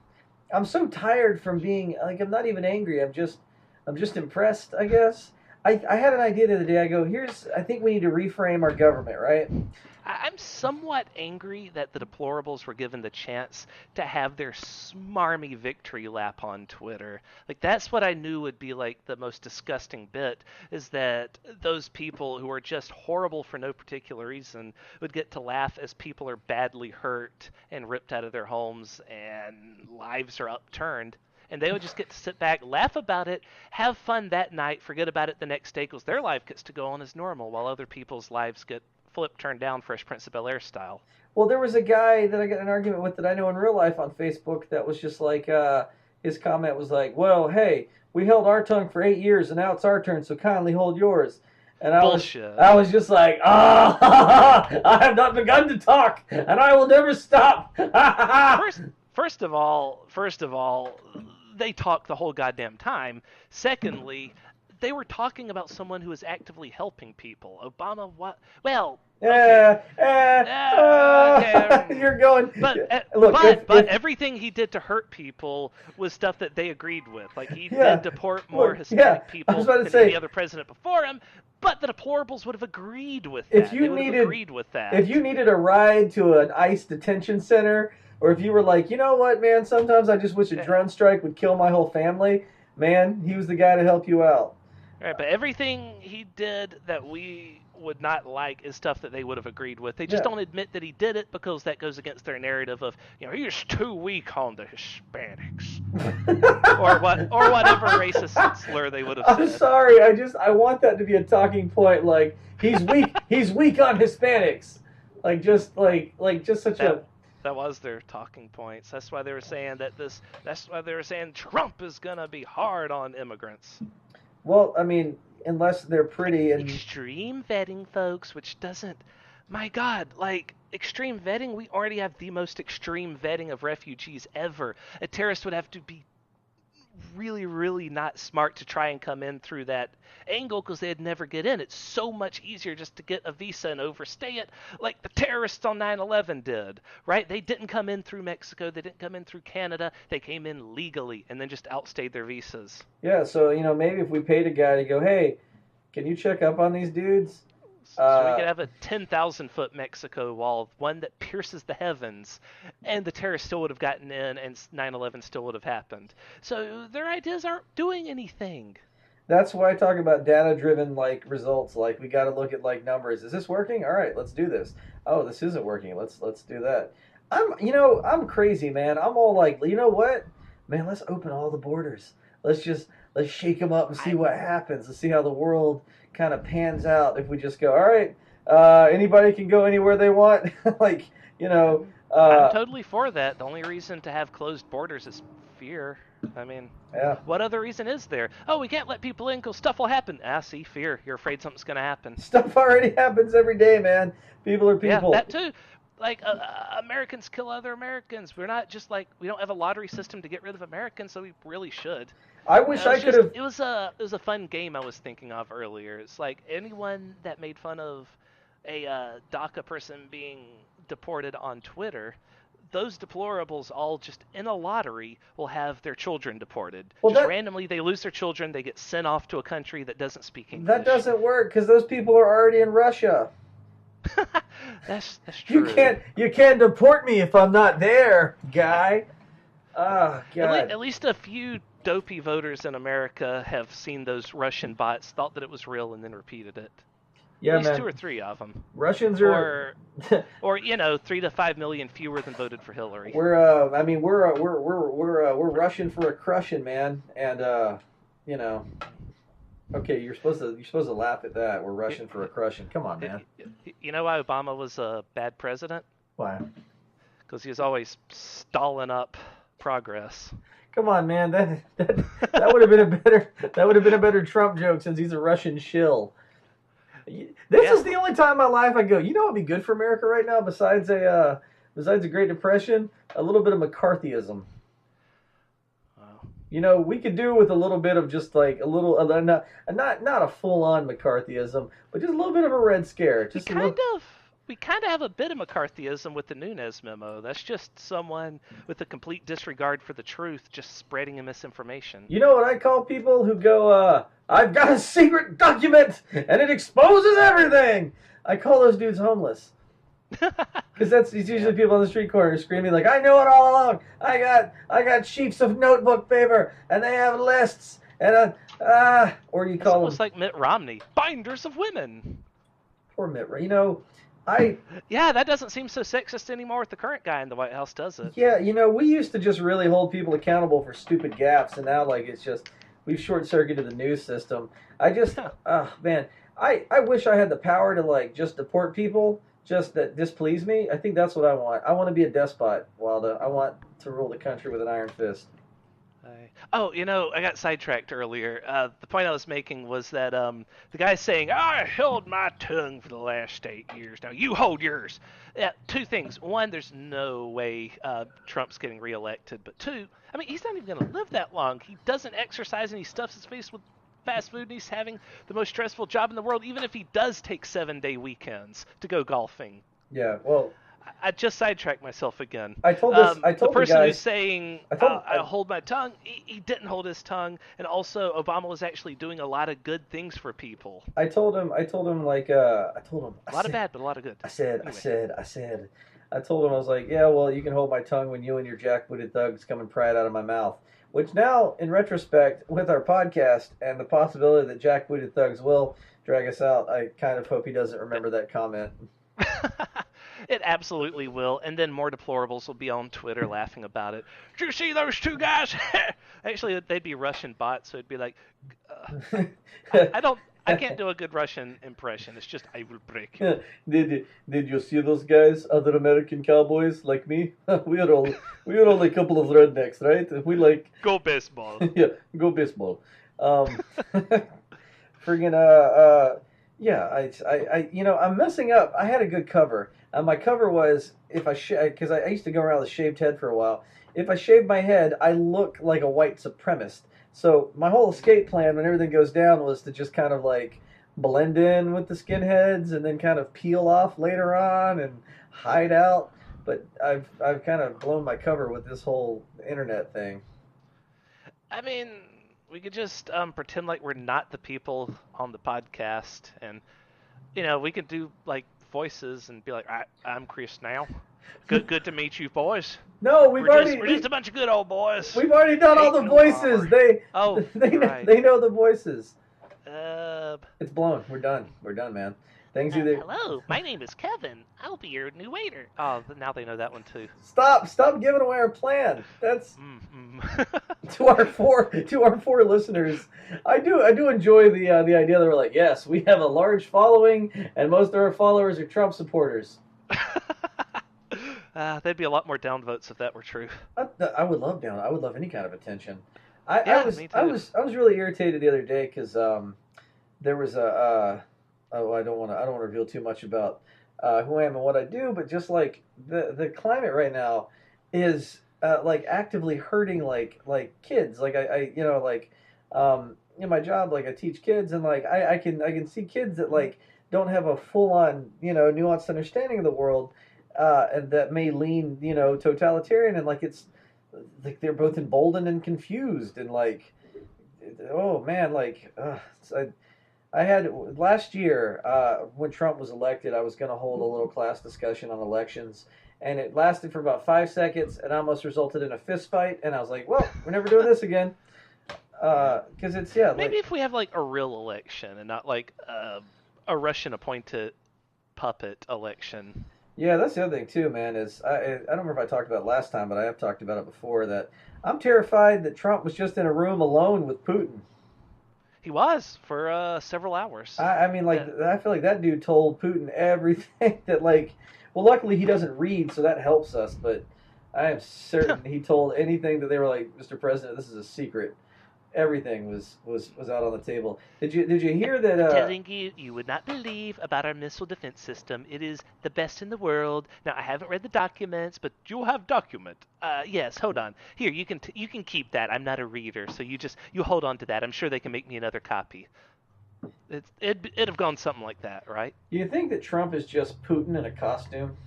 I'm so tired from being like I'm not even angry. I'm just impressed, I guess. I had an idea the other day. I go, here's I think we need to reframe our government, right?
I'm somewhat angry that the deplorables were given the chance to have their smarmy victory lap on Twitter. Like that's what I knew would be like the most disgusting bit is that those people who are just horrible for no particular reason would get to laugh as people are badly hurt and ripped out of their homes and lives are upturned. And they would just get to sit back, laugh about it, have fun that night, forget about it the next day because their life gets to go on as normal while other people's lives get flipped, turned down, Fresh Prince of Bel Air style.
Well, there was a guy that I got in an argument with that I know in real life on Facebook that was just like his comment was like, "Well, hey, we held our tongue for 8 years, and now it's our turn, so kindly hold yours." And
Bullshit.
I was just like, "Ah, I have not begun to talk, and I will never stop."
First of all, they talk the whole goddamn time. Secondly, they were talking about someone who is actively helping people. Obama, what? Well, okay. Okay.
You're going.
But
Look,
but
if
everything he did to hurt people was stuff that they agreed with. Like he
yeah,
did deport more
look, yeah,
Hispanic
I was
people
about to
than
say,
any other president before him. But the deplorables would have agreed with
if
that.
you
They would have
needed
agreed with that.
if you needed a ride to an ICE detention center, or if you were like, you know what, man, sometimes I just wish a drone strike would kill my whole family, man, he was the guy to help you out.
Right, but everything he did that we would not like is stuff that they would have agreed with. They just
Yeah.
don't admit that he did it because that goes against their narrative of, he's too weak on the Hispanics. or whatever racist slur they would have said.
I'm sorry, I want that to be a talking point. Like he's weak, he's weak on Hispanics. Just such a.
That was their talking points. That's why they were saying That's why they were saying Trump is gonna be hard on immigrants.
Well, I mean, unless they're pretty and
Extreme vetting, folks, which doesn't. My God, like extreme vetting, we already have the most extreme vetting of refugees ever. A terrorist would have to be really, really not smart to try and come in through that angle because they'd never get in. It's so much easier just to get a visa and overstay it like the terrorists on 9/11 did, right? They didn't come in through Mexico. They didn't come in through Canada. They came in legally and then just outstayed their visas.
yeah. So maybe if we paid a guy to go, hey, can you check up on these dudes?
So we could have a 10,000-foot Mexico wall, one that pierces the heavens, and the terrorists still would have gotten in, and 9/11 still would have happened. So their ideas aren't doing anything.
That's why I talk about data-driven results. Like we got to look at numbers. Is this working? All right, let's do this. Oh, this isn't working. Let's do that. I'm crazy, man. I'm all like, you know what, man? Let's open all the borders. Let's shake them up and see what happens. Let's see how the world kind of pans out if we just go. All right, anybody can go anywhere they want.
I'm totally for that. The only reason to have closed borders is fear. I mean,
yeah.
What other reason is there? Oh, we can't let people in because stuff will happen. See, fear. You're afraid something's going to happen.
Stuff already happens every day, man. People are people.
Yeah, that too. Like, Americans kill other Americans. We're not just we don't have a lottery system to get rid of Americans, so we really should.
I wish I could have.
It was a fun game I was thinking of earlier. It's like anyone that made fun of a DACA person being deported on Twitter, those deplorables all just in a lottery will have their children deported.
Well,
randomly they lose their children, they get sent off to a country that doesn't speak English.
That doesn't work because those people are already in Russia.
That's true.
You can't deport me if I'm not there, guy. Oh, God.
At least a few dopey voters in America have seen those Russian bots, thought that it was real, and then repeated it.
Yeah,
at least
man.
2 or 3 of them.
Russians are,
or 3 to 5 million fewer than voted for Hillary.
We're Russian for a crushing, man, and Okay, you're supposed to laugh at that. We're Russian for a crushing. Come on, man.
You know why Obama was a bad president?
Why?
Because he was always stalling up progress.
Come on, man. That would have been a better Trump joke since he's a Russian shill. This is the only time in my life I go, you know what would be good for America right now besides a Great Depression? A little bit of McCarthyism. Wow. We could do with a little bit of just a little, not a full-on McCarthyism, but just a little bit of a Red Scare.
We kind of have a bit of McCarthyism with the Nunes memo. That's just someone with a complete disregard for the truth, just spreading a misinformation.
You know what I call people who go, I've got a secret document, and it exposes everything? I call those dudes homeless. Because it's usually people on the street corner screaming like, I know it all along. I got sheets of notebook paper, and they have lists, and or you call them...
It's like Mitt Romney, binders of women.
Poor Mitt,
Yeah, that doesn't seem so sexist anymore with the current guy in the White House, does it?
Yeah, we used to just really hold people accountable for stupid gaffes, and now it's just we've short-circuited the news system. Man, I wish I had the power to just deport people just that displease me. I think that's what I want. I want to be a despot, Waldo. I want to rule the country with an iron fist.
Oh, I got sidetracked earlier. The point I was making was that the guy saying, "I held my tongue for the last 8 years. Now you hold yours." Yeah, two things. One, there's no way Trump's getting reelected. But two, I mean, he's not even going to live that long. He doesn't exercise and he stuffs his face with fast food and he's having the most stressful job in the world, even if he does take 7-day weekends to go golfing.
Yeah, well,
I just sidetracked myself again.
I
The
told the
person who's
guys,
saying
I told,
I hold my tongue, he didn't hold his tongue, and also Obama was actually doing a lot of good things for people.
I told him like, I told him,
A lot of bad, but a lot of good. Anyway,
I told him I was like, yeah, well, you can hold my tongue when you and your jackbooted thugs come and pry it out of my mouth. Which now, in retrospect, with our podcast and the possibility that jackbooted thugs will drag us out, I kind of hope he doesn't remember that comment.
it absolutely will, and then more deplorables will be on Twitter laughing about it. Did you see those two guys? Actually, they'd be Russian bots, so it'd be like, I don't. I can't do a good Russian impression. It's just I will break you.
Did you see those guys, other American cowboys like me? We are all a couple of rednecks, right? We like
Go baseball.
yeah, go baseball. Um, friggin' yeah, I'm messing up. I had a good cover. My cover was if I because I used to go around with a shaved head for a while. If I shave my head, I look like a white supremacist. So my whole escape plan when everything goes down was to just kind of like blend in with the skinheads and then kind of peel off later on and hide out. But I've kind of blown my cover with this whole internet thing.
I mean, we could just pretend like we're not the people on the podcast, and we could do like voices and be like, I'm Chris now. Good to meet you, boys.
No,
We're just a bunch of good old boys.
we've already done all
Ain't
the
no
voices.
armor.
They
Oh,
they
you're right.
they know the voices.
Uh,
It's blown. We're done. We're done, man. Things either
hello, my name is Kevin. I'll be your new waiter. Oh, now they know that one too.
stop giving away our plan. That's
Mm-mm.
to our four listeners. I do enjoy the idea that we're like, yes, we have a large following, and most of our followers are Trump supporters.
There'd be a lot more downvotes if that were true.
I would love down. I would love any kind of attention.
Yeah, me too.
I was really irritated the other day because there was a oh I don't want to reveal too much about who I am and what I do, but just like the climate right now is like actively hurting like kids. Like I like in my job like I teach kids and like I can see kids that like don't have a full on nuanced understanding of the world and that may lean totalitarian and like it's like they're both emboldened and confused and like oh man like I had last year when Trump was elected I was going to hold a little class discussion on elections and it lasted for about 5 seconds and almost resulted in a fist fight and I was like well we're never doing this again because it's
Maybe
like
if we have like a real election and not like a Russian appointed puppet election.
yeah, that's the other thing too, man. Is I don't remember if I talked about it last time, but I have talked about it before. That I'm terrified that Trump was just in a room alone with Putin.
He was for several hours.
I mean, like
Yeah.
I feel like that dude told Putin everything that like. Well, luckily he doesn't read, so that helps us. But I am certain he told anything that they were like, Mr. President, this is a secret. Everything was out on the table. Did you hear that?
Telling you, you would not believe about our missile defense system. It is the best in the world. Now, I haven't read the documents, but you'll have document. Yes, hold on. Here, you can keep that. I'm not a reader, so you hold on to that. I'm sure they can make me another copy. It'd have gone something like that, right?
Do you think that Trump is just Putin in a costume?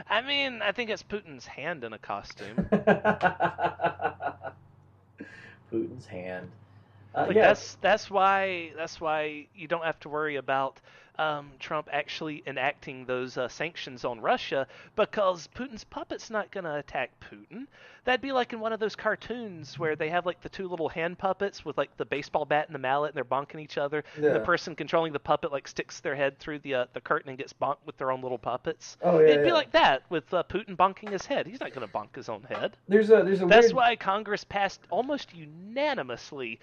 I mean, I think it's Putin's hand in a costume.
Putin's hand.
Like
Yeah,
that's why you don't have to worry about Trump actually enacting those sanctions on Russia because Putin's puppet's not going to attack Putin. That'd be like in one of those cartoons where they have like the two little hand puppets with like the baseball bat and the mallet and they're bonking each other. And the
yeah.
person controlling the puppet like sticks their head through the curtain and gets bonked with their own little puppets.
Oh yeah,
It'd be
yeah.
like that with Putin bonking his head. He's not going to bonk his own head.
There's a
That's
weird.
why Congress passed almost unanimously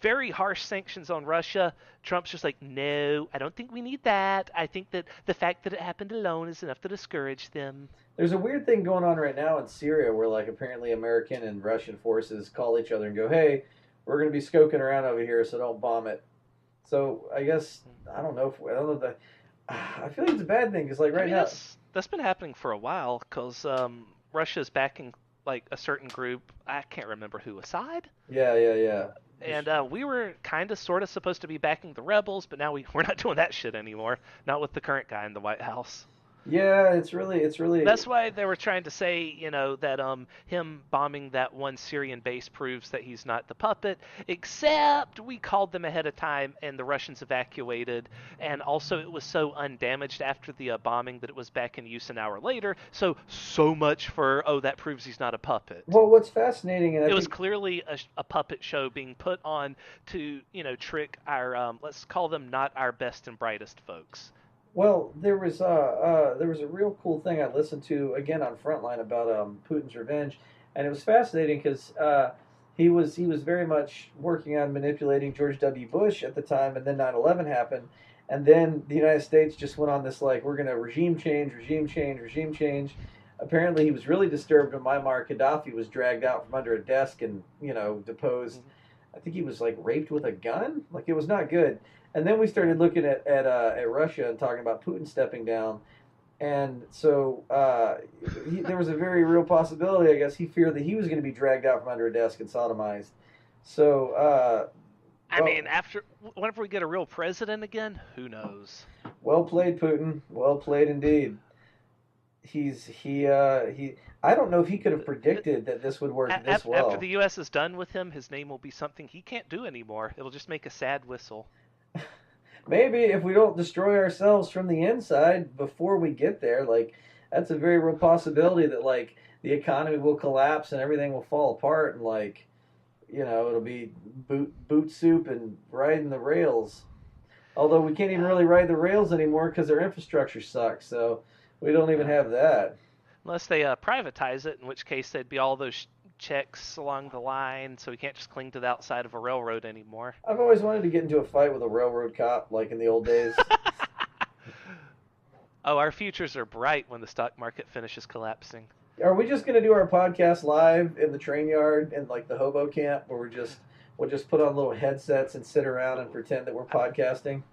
very harsh sanctions on Russia. Trump's just like, no, I don't think we need that. I think that the fact that it happened alone is enough to discourage them.
There's a weird thing going on right now in Syria where like apparently American and Russian forces call each other and go, "Hey, we're going to be skulking around over here, so don't bomb it." So I guess I don't know if I don't know that I feel like it's a bad thing because like
I
right
mean,
now,
that's been happening for a while because Russia's backing like a certain group. I can't remember who, Assad,
yeah, yeah, yeah.
and we were kind of sort of supposed to be backing the rebels, but now we're not doing that shit anymore. Not with the current guy in the White House.
Yeah, it's really
That's why they were trying to say, that him bombing that one Syrian base proves that he's not the puppet. Except we called them ahead of time, and the Russians evacuated. And also, it was so undamaged after the bombing that it was back in use an hour later. So much for that proves he's not a puppet.
well, what's fascinating, and I
It was
think
clearly a puppet show being put on to trick our let's call them not our best and brightest folks.
well, there was a real cool thing I listened to again on Frontline about Putin's revenge, and it was fascinating because he was very much working on manipulating George W. Bush at the time, and then 9/11 happened, and then the United States just went on this like we're gonna regime change, regime change, regime change. Apparently, he was really disturbed when Muammar Gaddafi was dragged out from under a desk and deposed. I think he was like raped with a gun. Like it was not good. And then we
Yeah.
started looking at Russia and talking about Putin stepping down. And so there was a very real possibility, I guess, he feared that he was going to be dragged out from under a desk and sodomized. So,
I mean, whenever we get a real president again, who knows?
well played, Putin. Well played indeed. He. I don't know if he could have predicted that this would work this
After
well.
the U.S. is done with him, his name will be something he can't do anymore. It'll just make a sad whistle.
Maybe if we don't destroy ourselves from the inside before we get there, like that's a very real possibility that like the economy will collapse and everything will fall apart and like it'll be boot soup and riding the rails. Although we can't even
Yeah.
really ride the rails anymore because our infrastructure sucks, so we don't even
Yeah.
have that.
Unless they privatize it, in which case there'd be all those checks along the line, so we can't just cling to the outside of a railroad anymore.
I've always wanted to get into a fight with a railroad cop, like in the old days.
Oh, our futures are bright when the stock market finishes collapsing.
Are we just gonna do our podcast live in the train yard in like the hobo camp, where we'll just put on little headsets and sit around and pretend that we're podcasting?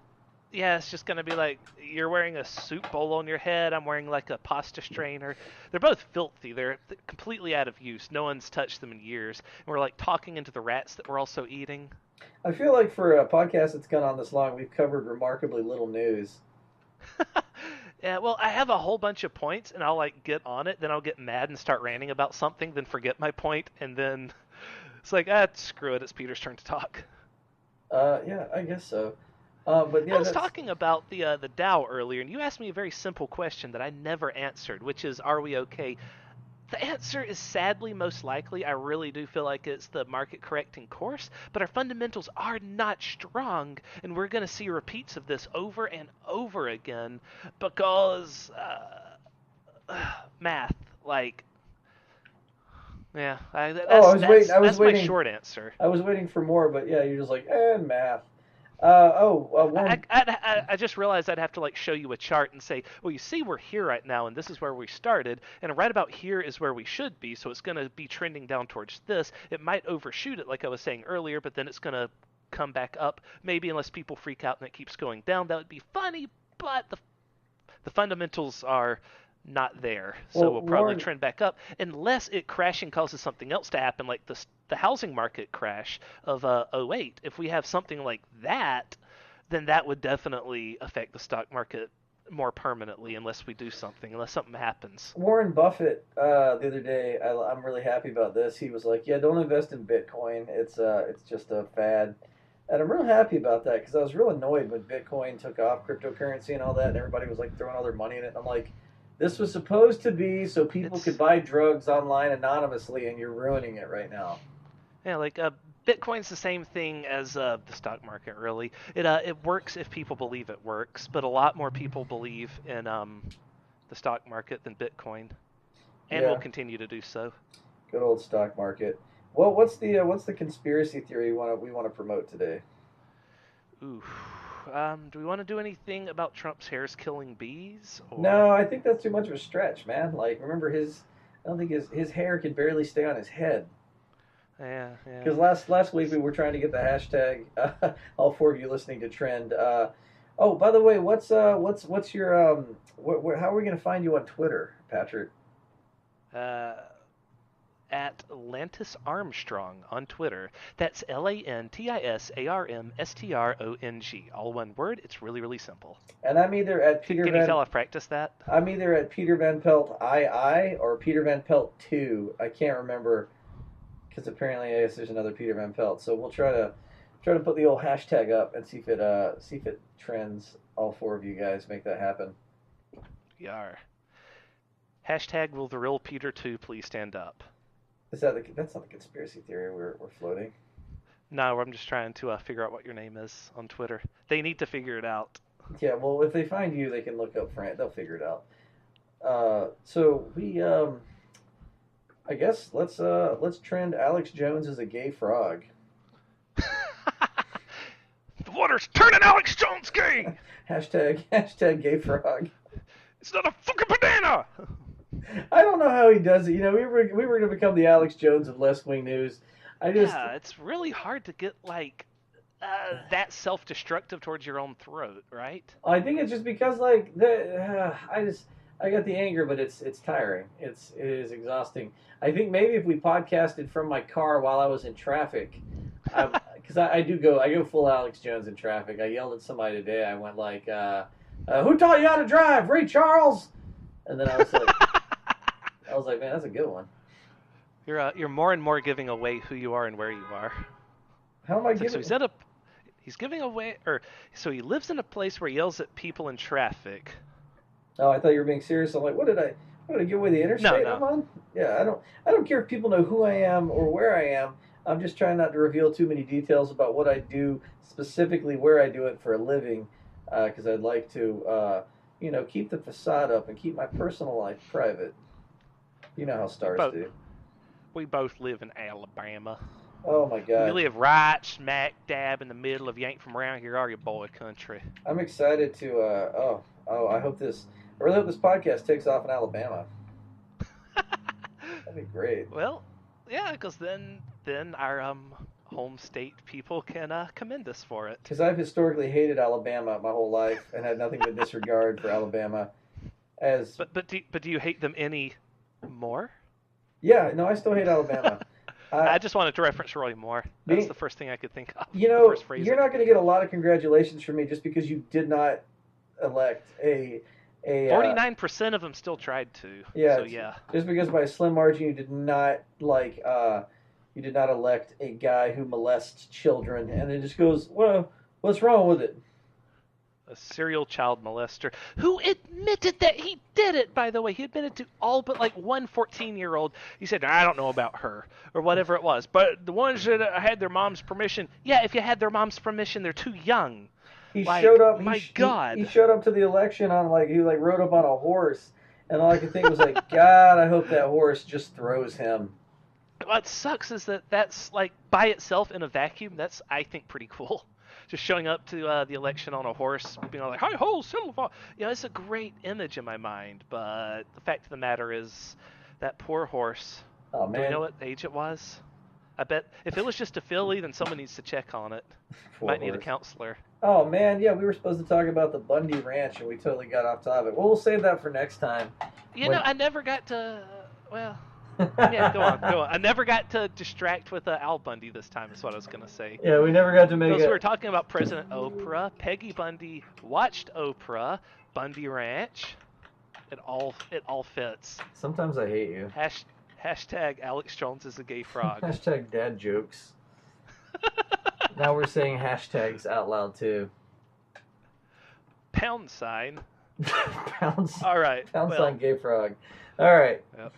Yeah, it's just gonna be like you're wearing a soup bowl on your head. I'm wearing like a pasta strainer. They're both filthy. They're completely out of use. No one's touched them in years. And we're like talking into the rats that we're also eating.
I feel like for a podcast that's gone on this long, we've covered remarkably little news.
Yeah, well, I have a whole bunch of points, and I'll like get on it. Then I'll get mad and start ranting about something. Then forget my point, and then it's like screw it. It's Peter's turn to talk.
Yeah, I guess so. But
I
yeah,
was
that's
talking about the Dow earlier, and you asked me a very simple question that I never answered, which is, are we okay? The answer is sadly most likely. I really do feel like it's the market correcting course, but our fundamentals are not strong, and we're going to see repeats of this over and over again because math. Like, yeah,
oh, I was waiting.
that's my short answer.
I was waiting for more, but yeah, you're just like math. Warren.
I just realized I'd have to like show you a chart and say, well, you see, we're here right now, and this is where we started, and right about here is where we should be. So it's going to be trending down towards this. It might overshoot it, like I was saying earlier, but then it's going to come back up. Maybe unless people freak out and it keeps going down, that would be funny. But the fundamentals are not there, so
Well,
we'll probably
Warren.
trend back up unless it crashing causes something else to happen, like the housing market crash of '08. If we have something like that, then that would definitely affect the stock market more permanently unless we do something, unless something happens.
Warren Buffett the other day, I'm really happy about this. He was like, "Yeah, don't invest in Bitcoin. It's just a fad." And I'm real happy about that because I was real annoyed when Bitcoin took off, cryptocurrency and all that, and everybody was like throwing all their money in it. And I'm like, this was supposed to be so people could
It's
buy drugs online anonymously, and you're ruining it right now.
Yeah, like Bitcoin's the same thing as the stock market. Really, it works if people believe it works, but a lot more people believe in the stock market than Bitcoin, and will
Yeah,
continue to do so.
good old stock market. Well, what's the conspiracy theory we want to promote today?
Ooh, Do we want to do anything about Trump's hairs killing bees? Or
No, I think that's too much of a stretch, man. Like, remember I don't think his hair could barely stay on his head.
yeah, yeah.
Because last week we were trying to get the hashtag. All four of you listening to Trend. Oh, by the way, what's your how are we gonna find you on Twitter, Patrick?
Uh, at Lantis Armstrong on Twitter. That's LantisArmstrong. All one word. It's really, really simple.
And I'm either at Peter
Can you tell I've practiced that?
I'm either at Peter Van Pelt II or Peter Van Pelt 2. I can't remember because apparently I guess there's another Peter Van Pelt. So we'll try to put the old hashtag up and see if it trends. All four of you guys make that happen.
Yar. Hashtag will the real Peter 2 please stand up?
That's not the conspiracy theory we're floating.
No, I'm just trying to figure out what your name is on Twitter. They need to figure it out.
Yeah, well, if they find you, they can look up Frank. They'll figure it out. So we, I guess let's trend Alex Jones as a gay frog.
The water's turning Alex Jones gay.
hashtag gay frog.
It's not a fucking banana.
I don't know how he does it. You know, we were going to become the Alex Jones of Left Wing News.
Yeah, it's really hard to get like that self-destructive towards your own throat, right?
I think it's just because like I got the anger, but it's tiring. It is exhausting. I think maybe if we podcasted from my car while I was in traffic, because I go full Alex Jones in traffic. I yelled at somebody today. I went like, "Who taught you how to drive, Ray Charles?" And then I was like, man, that's a good one.
You're more and more giving away who you are and where you are.
How am I giving?
So he's giving away, so he lives in a place where he yells at people in traffic.
Oh, I thought you were being serious. I'm like, what did I give away the interstate
No.
I'm on? Yeah, I don't care if people know who I am or where I am. I'm just trying not to reveal too many details about what I do, specifically where I do it for a living, because I'd like to, keep the facade up and keep my personal life private. You know how stars do.
We both live in Alabama.
Oh my God.
We live right smack dab in the middle of you ain't from around here, are you, boy country?
I'm excited to. I really hope this podcast takes off in Alabama. That'd be great.
Well, yeah, because then our home state people can commend us for it.
Because I've historically hated Alabama my whole life and had nothing but disregard for Alabama.
But do you hate them any more?
Yeah, no, I still hate Alabama.
I just wanted to reference Roy Moore. That's the first thing I could think of.
You know, you're not going to get a lot of congratulations from me just because you did not elect a
49% of them still tried to.
Yeah.
So yeah.
Just because by a slim margin you did not elect a guy who molests children, and it just goes, well, what's wrong with it?
A serial child molester who admitted that he did it, by the way. He admitted to all but like one 14-year-old. He said, I don't know about her, or whatever it was. But the ones that had their mom's permission, yeah, if you had their mom's permission, they're too young.
He showed up.
My God.
He showed up to the election on he rode up on a horse, and all I could think was like, God, I hope that horse just throws him.
What sucks is that's like by itself in a vacuum. That's, I think, pretty cool. Just showing up to the election on a horse, being like, "Hi ho, Silva!" It's a great image in my mind. But the fact of the matter is, that poor horse.
Oh man!
Do we know what age it was? I bet if it was just a filly, then someone needs to check on it. Might need a counselor.
Oh man, yeah, we were supposed to talk about the Bundy Ranch, and we totally got off topic. Well, we'll save that for next time.
I never got to. Well. Yeah, go on. I never got to distract with Al Bundy this time, is what I was going to say.
Yeah, we never got to make it.
We were talking about President Oprah. Peggy Bundy watched Oprah. Bundy Ranch. It all fits.
Sometimes I hate you.
Hashtag Alex Jones is a gay frog.
Hashtag dad jokes. Now we're saying hashtags out loud, too.
Pound sign.
Pound sign.
All right.
Pound sign gay frog. All right.
Yep.